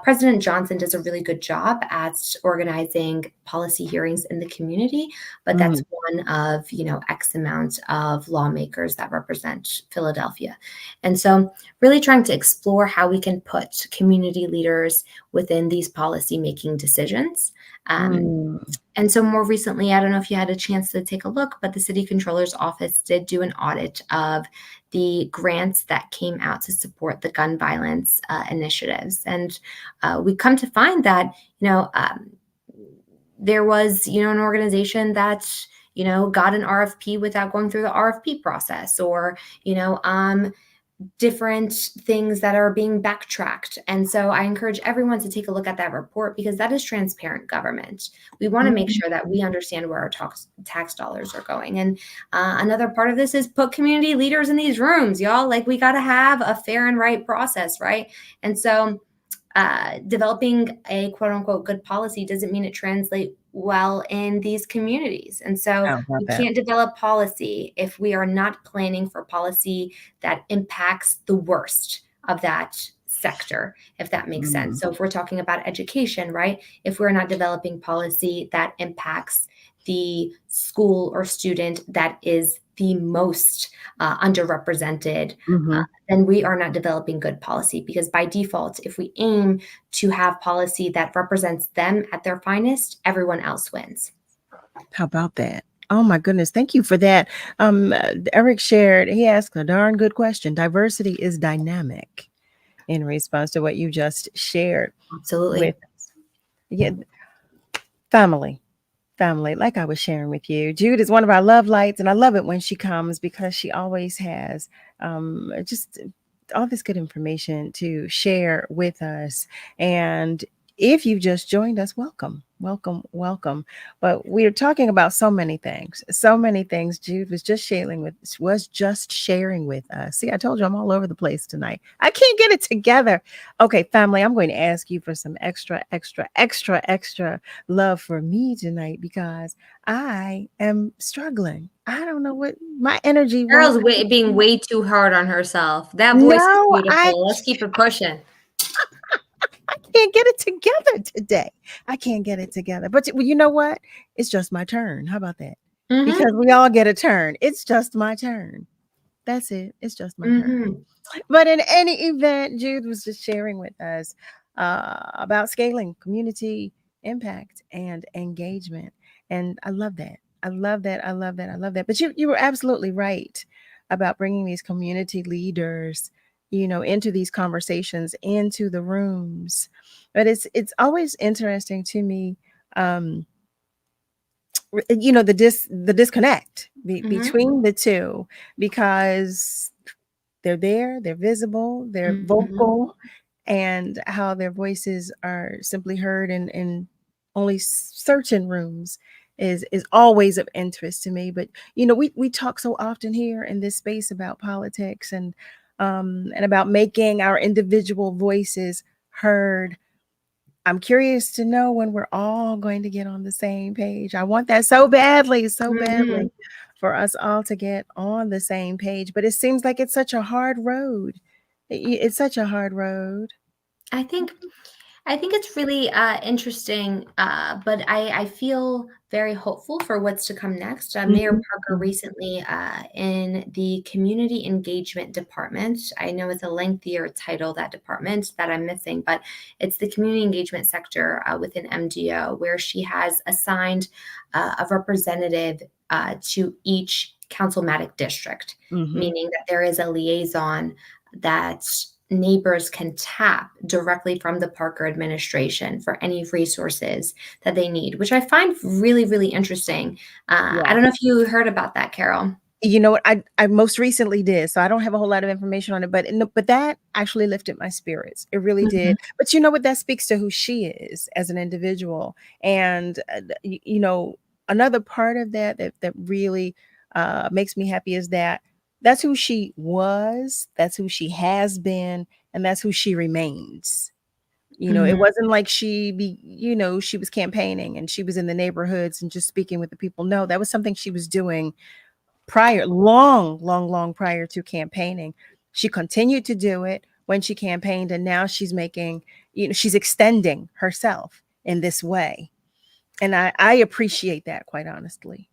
President Johnson does a really good job at organizing policy hearings in the community, but that's one of, X amount of lawmakers that represent Philadelphia. And so really trying to explore how we can put community leaders within these policy making decisions. And so more recently, I don't know if you had a chance to take a look, but the city controller's office did do an audit of the grants that came out to support the gun violence initiatives. And we come to find that, there was, an organization that, got an RFP without going through the RFP process, or, different things that are being backtracked. And so I encourage everyone to take a look at that report, because that is transparent government. We want to make sure that we understand where our tax dollars are going. And another part of this is put community leaders in these rooms, y'all. Like, we got to have a fair and right process, right? And so developing a quote unquote good policy doesn't mean it translates well in these communities. And so we can't develop policy if we are not planning for policy that impacts the worst of that sector, if that makes sense. So if we're talking about education, right? If we're not developing policy that impacts the school or student that is the most underrepresented, then we are not developing good policy. Because by default, if we aim to have policy that represents them at their finest, everyone else wins.
How about that? Oh my goodness. Thank you for that. Eric shared, he asked a darn good question. Diversity is dynamic, in response to what you just shared.
Absolutely.
With us. Yeah. Family, like I was sharing with you, Jude is one of our love lights, and I love it when she comes, because she always has just all this good information to share with us. And if you've just joined us, welcome. But we're talking about so many things. Jude was just sharing with us. See, I told you I'm all over the place tonight. I can't get it together. Okay, family, I'm going to ask you for some extra love for me tonight, because I am struggling. I don't know what my energy.
Girl's being way too hard on herself. That voice is beautiful. Let's keep it pushing.
I can't get it together today. I can't get it together. But you know what? It's just my turn. How about that? Because we all get a turn. It's just my turn. That's it. It's just my turn. But in any event, Jude was just sharing with us about scaling community impact and engagement. And I love that. I love that. But you were absolutely right about bringing these community leaders, into these conversations, into the rooms. But it's always interesting to me, the disconnect between the two, because they're there, they're visible, they're vocal, and how their voices are simply heard in only certain rooms is always of interest to me. But we talk so often here in this space about politics and about making our individual voices heard. I'm curious to know when we're all going to get on the same page. I want that so badly for us all to get on the same page. But it seems like it's such a hard road. It's such a hard road.
I think it's really interesting, but I feel very hopeful for what's to come next. Mayor Parker recently in the Community Engagement Department, I know it's a lengthier title, that department, that I'm missing, but it's the Community Engagement Sector within MDO, where she has assigned a representative to each councilmatic district, meaning that there is a liaison that neighbors can tap directly from the Parker administration for any resources that they need, which I find really, really interesting. I don't know if you heard about that, Carol.
You know what? I most recently did, so I don't have a whole lot of information on it, but that actually lifted my spirits. It really did. But you know what? That speaks to who she is as an individual, and you know, another part of that really makes me happy is that that's who she was, that's who she has been, and that's who she remains. You know, it wasn't like you know, she was campaigning and she was in the neighborhoods and just speaking with the people. No, that was something she was doing prior, long prior to campaigning. She continued to do it when she campaigned, and now she's making, you know, she's extending herself in this way. And I appreciate that, quite honestly.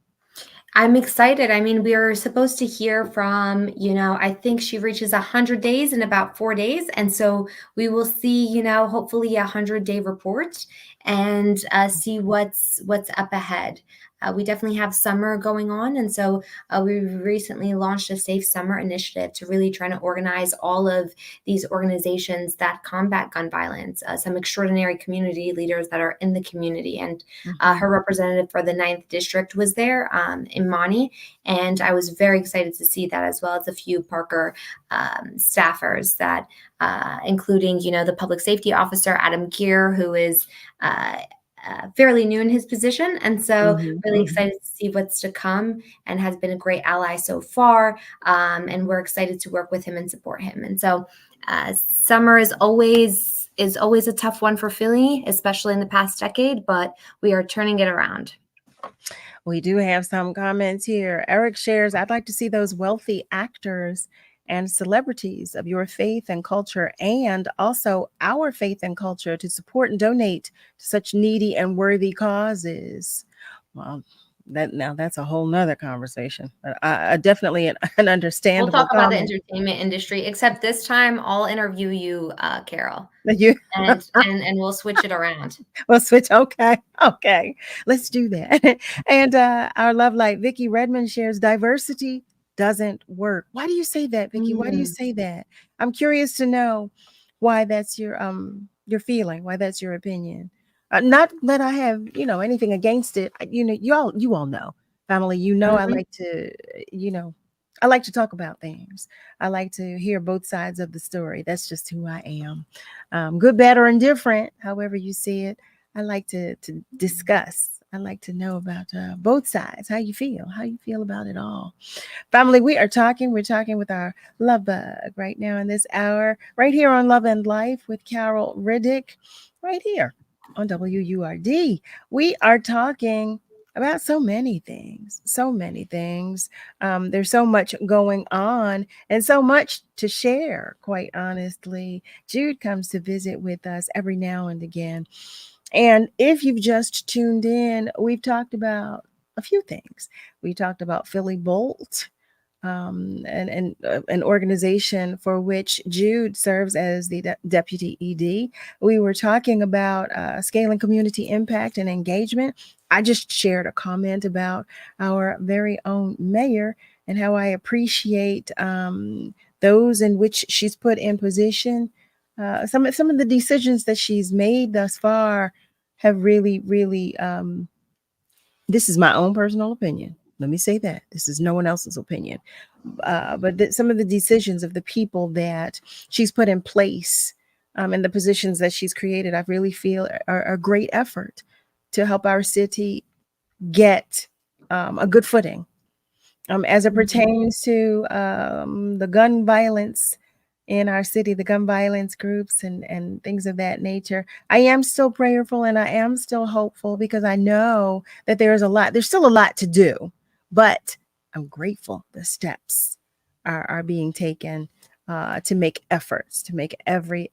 I'm excited. I mean, we are supposed to hear from, I think she reaches 100 days in about 4 days. And so we will see, hopefully a 100-day report and see what's up ahead. We definitely have summer going on. And so we recently launched a Safe Summer initiative to really try to organize all of these organizations that combat gun violence, some extraordinary community leaders that are in the community. And her representative for the 9th District was there, Imani, and I was very excited to see that, as well as a few Parker staffers that, including, the public safety officer, Adam Gear, who is fairly new in his position. And so really excited to see what's to come, and has been a great ally so far. And we're excited to work with him and support him. And so summer is always a tough one for Philly, especially in the past decade, but we are turning it around.
We do have some comments here. Eric shares, I'd like to see those wealthy actors and celebrities of your faith and culture, and also our faith and culture, to support and donate to such needy and worthy causes. Well, that's a whole nother conversation. But I definitely an understandable.
We'll talk about the
comment.
entertainment industry, except this time I'll interview you, Carol.
You
and we'll switch it around.
We'll switch. Okay. Let's do that. And our love light, Vicki Redmond shares, diversity doesn't work. Why do you say that, Vicki? Why do you say that? I'm curious to know why that's your feeling, why that's your opinion. Not that I have, anything against it. You all know, family, I like to, I like to talk about things. I like to hear both sides of the story. That's just who I am. Good, bad, or indifferent, however you see it. I like to discuss. I like to know about both sides, how you feel about it all. Family, we're talking with our love bug right now in this hour, right here on Love and Life with Carol Riddick, right here on WURD. We are talking about so many things. There's so much going on and so much to share, quite honestly. Jude comes to visit with us every now and again. And if you've just tuned in, we've talked about a few things. We talked about Philly Bolt, an organization for which Jude serves as the deputy ED. We were talking about scaling community impact and engagement. I just shared a comment about our very own mayor and how I appreciate those in which she's put in position. Some of the decisions that she's made thus far have really, this is my own personal opinion. Let me say that. This is no one else's opinion. But some of the decisions of the people that she's put in place and the positions that she's created, I really feel are a great effort to help our city get a good footing as it pertains to the gun violence in our city, the gun violence groups and things of that nature. I am still prayerful and I am still hopeful, because I know that there's still a lot to do, but I'm grateful the steps are being taken to make efforts, to make every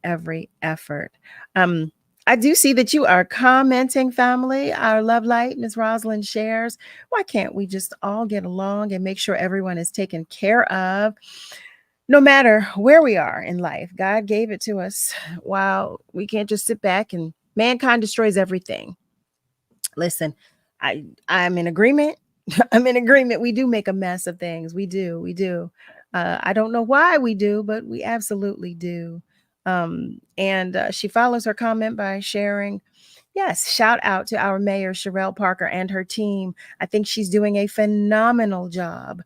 effort. I do see that you are commenting, family. Our love light, Ms. Rosalind shares, why can't we just all get along and make sure everyone is taken care of? No matter where we are in life, God gave it to us. Wow, we can't just sit back and mankind destroys everything. Listen, I'm in agreement. I'm in agreement. We do make a mess of things. We do. I don't know why we do, but we absolutely do. And she follows her comment by sharing, yes, shout out to our mayor, Sherelle Parker, and her team. I think she's doing a phenomenal job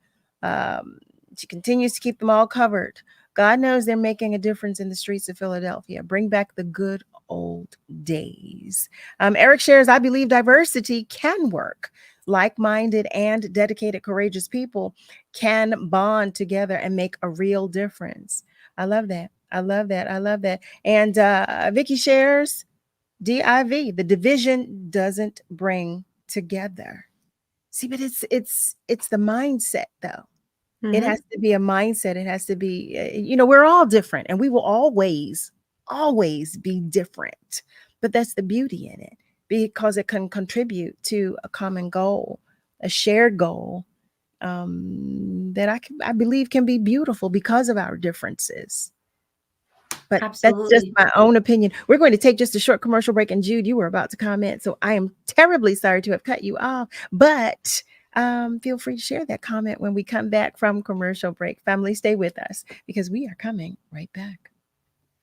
She continues to keep them all covered. God knows they're making a difference in the streets of Philadelphia. Bring back the good old days. Eric shares, I believe diversity can work. Like-minded and dedicated, courageous people can bond together and make a real difference. I love that. I love that. I love that. And Vicky shares, DIV, the division doesn't bring together. See, but it's the mindset though. It has to be a mindset. It has to be, we're all different and we will always be different. But that's the beauty in it because it can contribute to a common goal, a shared goal that I believe can be beautiful because of our differences. But
Absolutely.
That's just my own opinion. We're going to take just a short commercial break. And Jude, you were about to comment. So I am terribly sorry to have cut you off. But feel free to share that comment when we come back from commercial break. Family, stay with us because we are coming right back.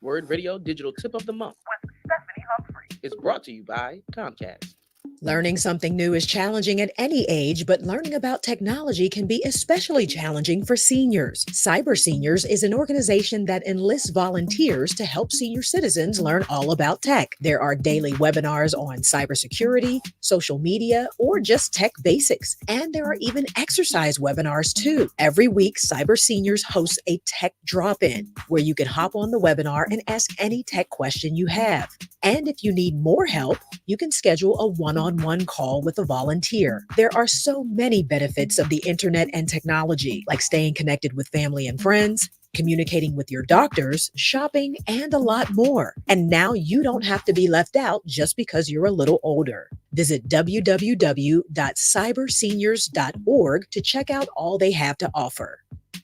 Word Radio Digital Tip of the Month with Stephanie Humphrey is brought to you by Comcast.
Learning something new is challenging at any age, but learning about technology can be especially challenging for seniors. Cyber Seniors is an organization that enlists volunteers to help senior citizens learn all about tech. There are daily webinars on cybersecurity, social media, or just tech basics. And there are even exercise webinars too. Every week, Cyber Seniors hosts a tech drop-in where you can hop on the webinar and ask any tech question you have. And if you need more help, you can schedule a one-on-one call with a volunteer. There are so many benefits of the internet and technology, like staying connected with family and friends, communicating with your doctors, shopping, and a lot more. And now you don't have to be left out just because you're a little older. Visit www.cyberseniors.org to check out all they have to offer.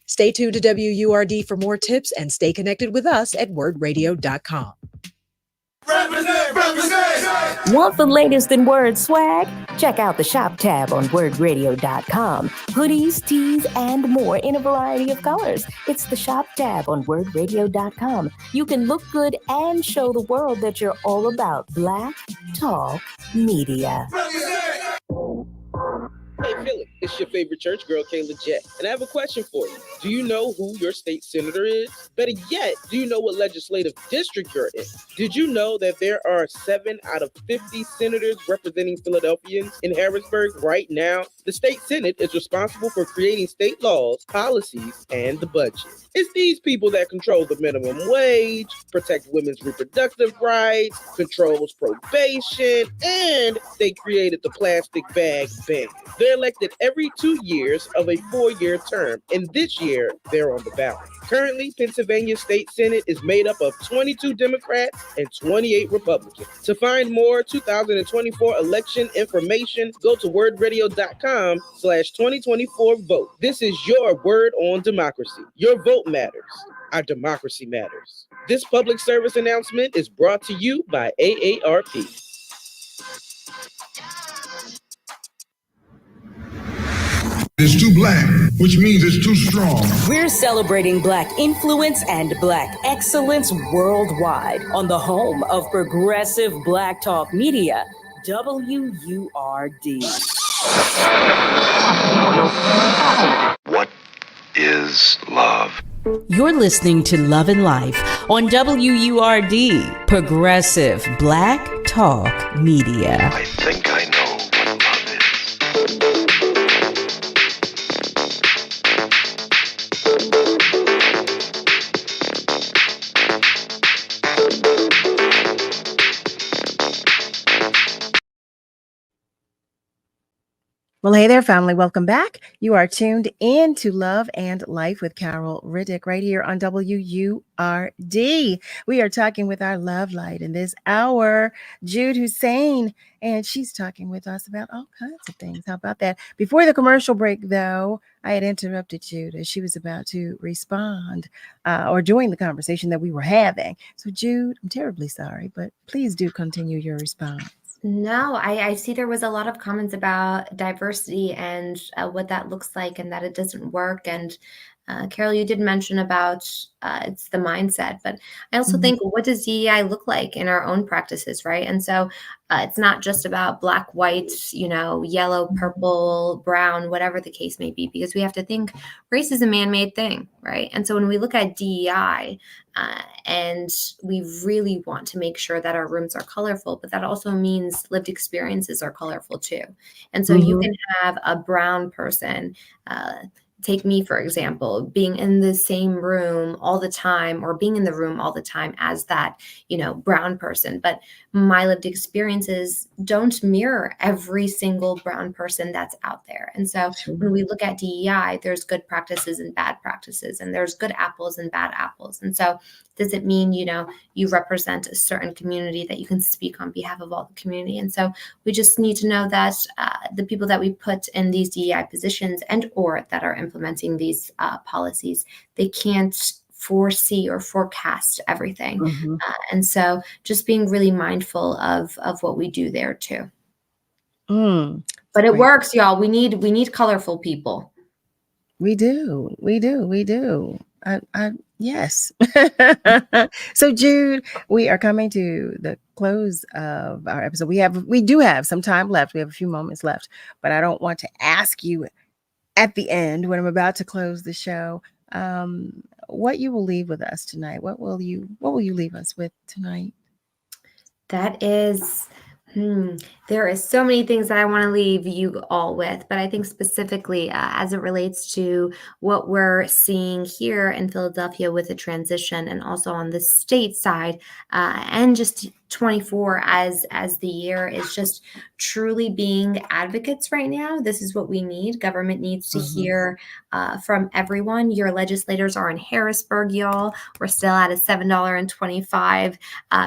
Stay tuned to WURD for more tips and stay connected with us at wordradio.com.
Want the latest in word swag? Check out the shop tab on wordradio.com. Hoodies, tees, and more in a variety of colors. It's the shop tab on wordradio.com. You can look good and show the world that you're all about Black Talk Media.
Hey Philly, it's your favorite church girl, Kayla Jett, and I have a question for you. Do you know who your state senator is? Better yet, do you know what legislative district you're in? Did you know that there are 7 out of 50 senators representing Philadelphians in Harrisburg right now? The state senate is responsible for creating state laws, policies, and the budget. It's these people that control the minimum wage, protect women's reproductive rights, controls probation, and they created the plastic bag ban. They're elected every 2 years of a 4-year term, and this year they're on the ballot. Currently, Pennsylvania State Senate is made up of 22 Democrats and 28 Republicans. To find more 2024 election information, go to wordradio.com/2024vote. This is your word on democracy. Your vote matters. Our democracy matters. This public service announcement is brought to you by AARP.
It's too black, which means it's too strong.
We're celebrating Black influence and Black excellence worldwide on the home of progressive Black Talk Media, WURD.
What is love?
You're listening to Love and Life on WURD, Progressive Black Talk Media.
I think I know what love is.
Well, hey there, family. Welcome back. You are tuned in to Love and Life with Carol Riddick right here on WURD. We are talking with our love light in this hour, Jude Husein, and she's talking with us about all kinds of things. How about that? Before the commercial break, though, I had interrupted Jude as she was about to respond or join the conversation that we were having. So, Jude, I'm terribly sorry, but please do continue your response.
No, I see there was a lot of comments about diversity and what that looks like and that it doesn't work. And Carol, you did mention about it's the mindset, but I also think, what does DEI look like in our own practices, right? And so it's not just about black, white, yellow, purple, brown, whatever the case may be, because we have to think race is a man-made thing, right? And so when we look at DEI, and we really want to make sure that our rooms are colorful, but that also means lived experiences are colorful too. And so you can have a brown person, take me, for example, being in the same room all the time, or being in the room all the time as that, brown person. But my lived experiences don't mirror every single brown person that's out there. And so when we look at DEI, there's good practices and bad practices, and there's good apples and bad apples. And so does it mean, you represent a certain community that you can speak on behalf of all the community? And so we just need to know that the people that we put in these DEI positions and or that are implementing these policies, they can't foresee or forecast everything. And so just being really mindful of what we do there too. But it works, y'all. We need colorful people.
We do. Yes. So Jude, we are coming to the close of our episode. We do have some time left. We have a few moments left, but I don't want to ask you at the end, when I'm about to close the show, what you will leave with us tonight. What will you leave us with tonight?
That is, there is so many things that I want to leave you all with, but I think specifically as it relates to what we're seeing here in Philadelphia with the transition, and also on the state side, and just 24 as the year, is just truly being advocates right now. This is what we need. Government needs to hear from everyone. Your legislators are in Harrisburg, y'all. We're still at a $7.25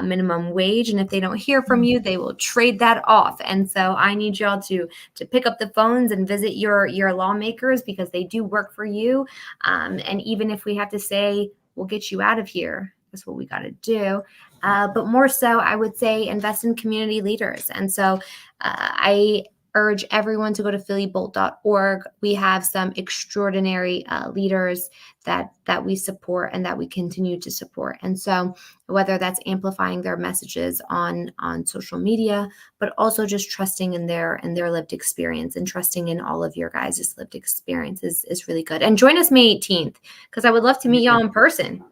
minimum wage, and if they don't hear from you, they will trade that off. And so I need y'all to pick up the phones and visit your lawmakers, because they do work for you. And even if we have to say, we'll get you out of here, that's what we got to do. But more so, I would say invest in community leaders. And so I urge everyone to go to phillybolt.org. We have some extraordinary leaders that we support and that we continue to support. And so whether that's amplifying their messages on social media, but also just trusting in their lived experience, and trusting in all of your guys' lived experience is really good. And join us May 18th, because I would love to meet y'all in person.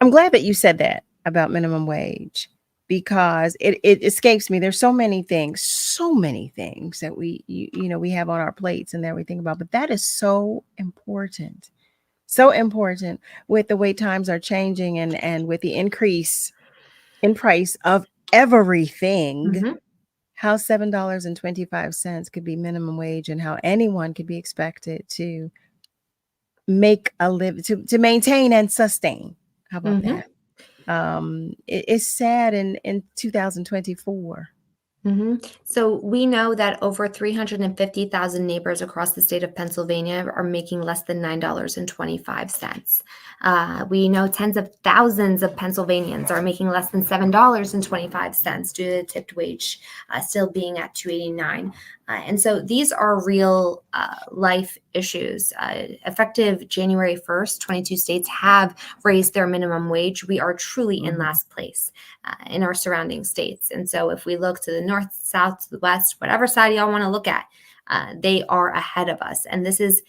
I'm glad that you said that about minimum wage, because it escapes me. There's so many things that we have on our plates and that we think about, but that is so important with the way times are changing, and with the increase in price of everything, how $7.25 could be minimum wage, and how anyone could be expected to make a live, to maintain and sustain. How about that? It's sad in 2024.
So we know that over 350,000 neighbors across the state of Pennsylvania are making less than $9.25. We know tens of thousands of Pennsylvanians are making less than $7.25 due to the tipped wage still being at $2.89. And so these are real life issues. Effective January 1st, 22 states have raised their minimum wage. We are truly in last place in our surrounding states. And so if we look to the north, south, to the west, whatever side y'all want to look at, they are ahead of us. And this is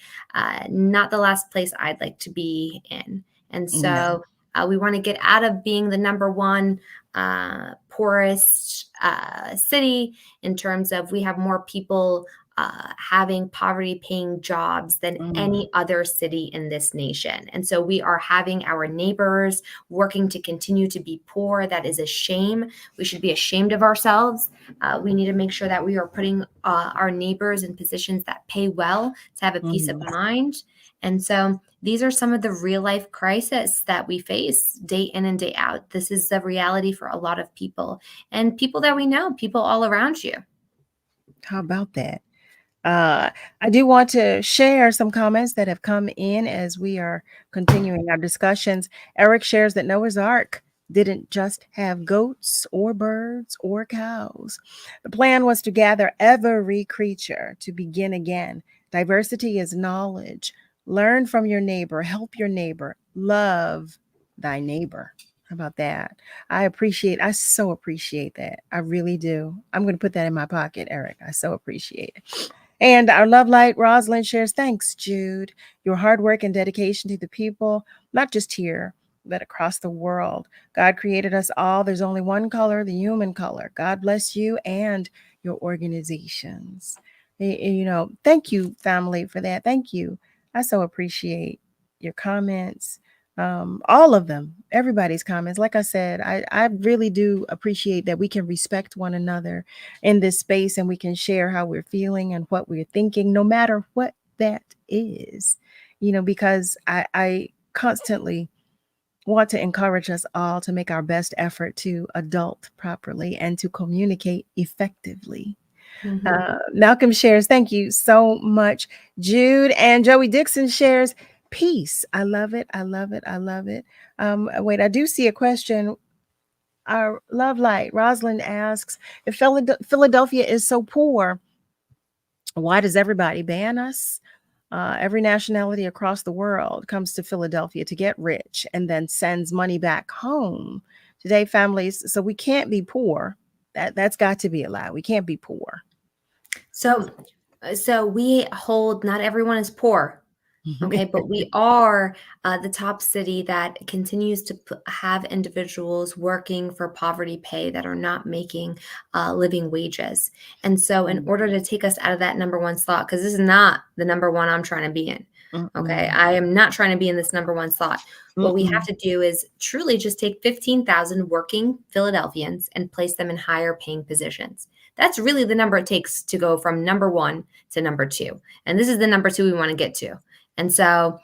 not the last place I'd like to be in. And so we want to get out of being the number one poorest city in terms of we have more people having poverty paying jobs than any other city in this nation. And so we are having our neighbors working to continue to be poor. That is a shame. We should be ashamed of ourselves. We need to make sure that we are putting our neighbors in positions that pay well to have a peace of mind. And so these are some of the real life crises that we face day in and day out. This is the reality for a lot of people, and people that we know, people all around you.
How about that? I do want to share some comments that have come in as we are continuing our discussions. Eric shares that Noah's Ark didn't just have goats or birds or cows. The plan was to gather every creature to begin again. Diversity is knowledge. Learn from your neighbor, help your neighbor, love thy neighbor. How about that? I so appreciate that. I really do. I'm going to put that in my pocket, Eric. I so appreciate it. And our love light, Rosalind shares, thanks, Jude. Your hard work and dedication to the people, not just here, but across the world. God created us all. There's only one color, the human color. God bless you and your organizations. Thank you, family, for that. Thank you. I so appreciate your comments. All of them, everybody's comments. Like I said, I really do appreciate that we can respect one another in this space and we can share how we're feeling and what we're thinking, no matter what that is, because I constantly want to encourage us all to make our best effort to adult properly and to communicate effectively. Malcolm shares, thank you so much, Jude. And Joey Dixon shares, peace. I love it. I love it. I love it. Wait, I do see a question. Our love light, Rosalind asks, if Philadelphia is so poor, why does everybody ban us? Every nationality across the world comes to Philadelphia to get rich and then sends money back home. Today, families, so we can't be poor. That's got to be allowed. We can't be poor.
So we hold, not everyone is poor. Okay, but we are the top city that continues to have individuals working for poverty pay that are not making living wages. And so in order to take us out of that number one slot, because this is not the number one I'm trying to be in. Okay, I am not trying to be in this number one slot. What we have to do is truly just take 15,000 working Philadelphians and place them in higher paying positions. That's really the number it takes to go from number one to number two. And this is the number two we want to get to. And so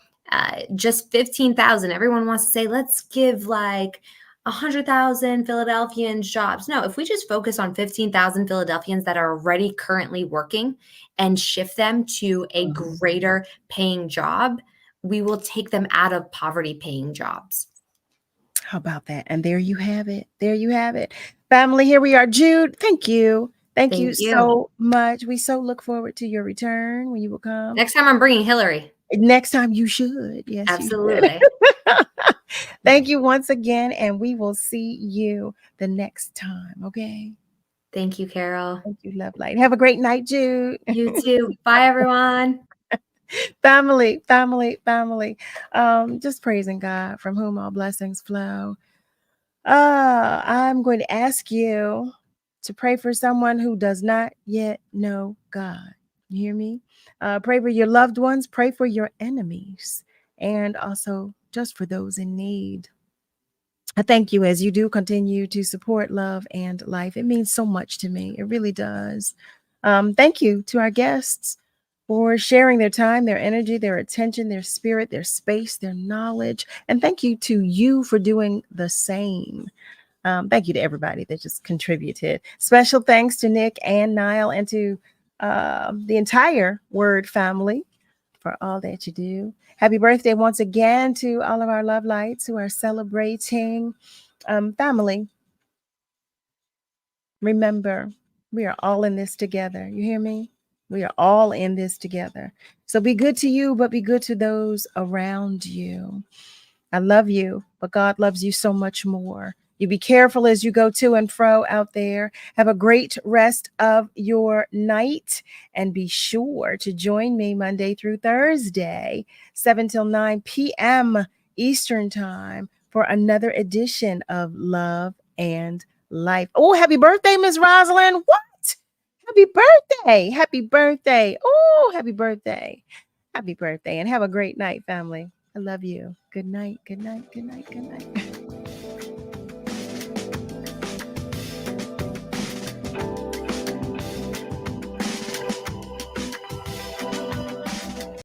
just 15,000, everyone wants to say, let's give like 100,000 Philadelphians jobs. No, if we just focus on 15,000 Philadelphians that are already currently working and shift them to a greater paying job, we will take them out of poverty paying jobs.
How about that? And there you have it. There you have it. Family, here we are. Jude, thank you. Thank you so much. We so look forward to your return when you will come.
Next time I'm bringing Hillary.
Next time you should. Yes,
absolutely.
Thank you once again, and we will see you the next time. Okay.
Thank you, Carol.
Thank you, Love Light. Have a great night, Jude.
You too. Bye, everyone.
Family. Just praising God, from whom all blessings flow. I'm going to ask you to pray for someone who does not yet know God. You hear me? Pray for your loved ones, pray for your enemies, and also just for those in need. I thank you as you do continue to support Love and Life. It means so much to me. It really does. Thank you to our guests for sharing their time, their energy, their attention, their spirit, their space, their knowledge. And thank you to you for doing the same. Thank you to everybody that just contributed. Special thanks to Nick and Niall and to the entire Word family for all that you do. Happy birthday once again to all of our Love Lights who are celebrating. Family, remember, we are all in this together. You hear me? We are all in this together. So be good to you, but be good to those around you. I love you, but God loves you so much more. You be careful as you go to and fro out there. Have a great rest of your night, and be sure to join me Monday through Thursday, 7 till 9 p.m. Eastern Time for another edition of Love and Life. Oh, happy birthday, Miss Rosalind. What? Happy birthday. Happy birthday. Oh, happy birthday. Happy birthday. And have a great night, family. I love you. Good night. Good night. Good night. Good night.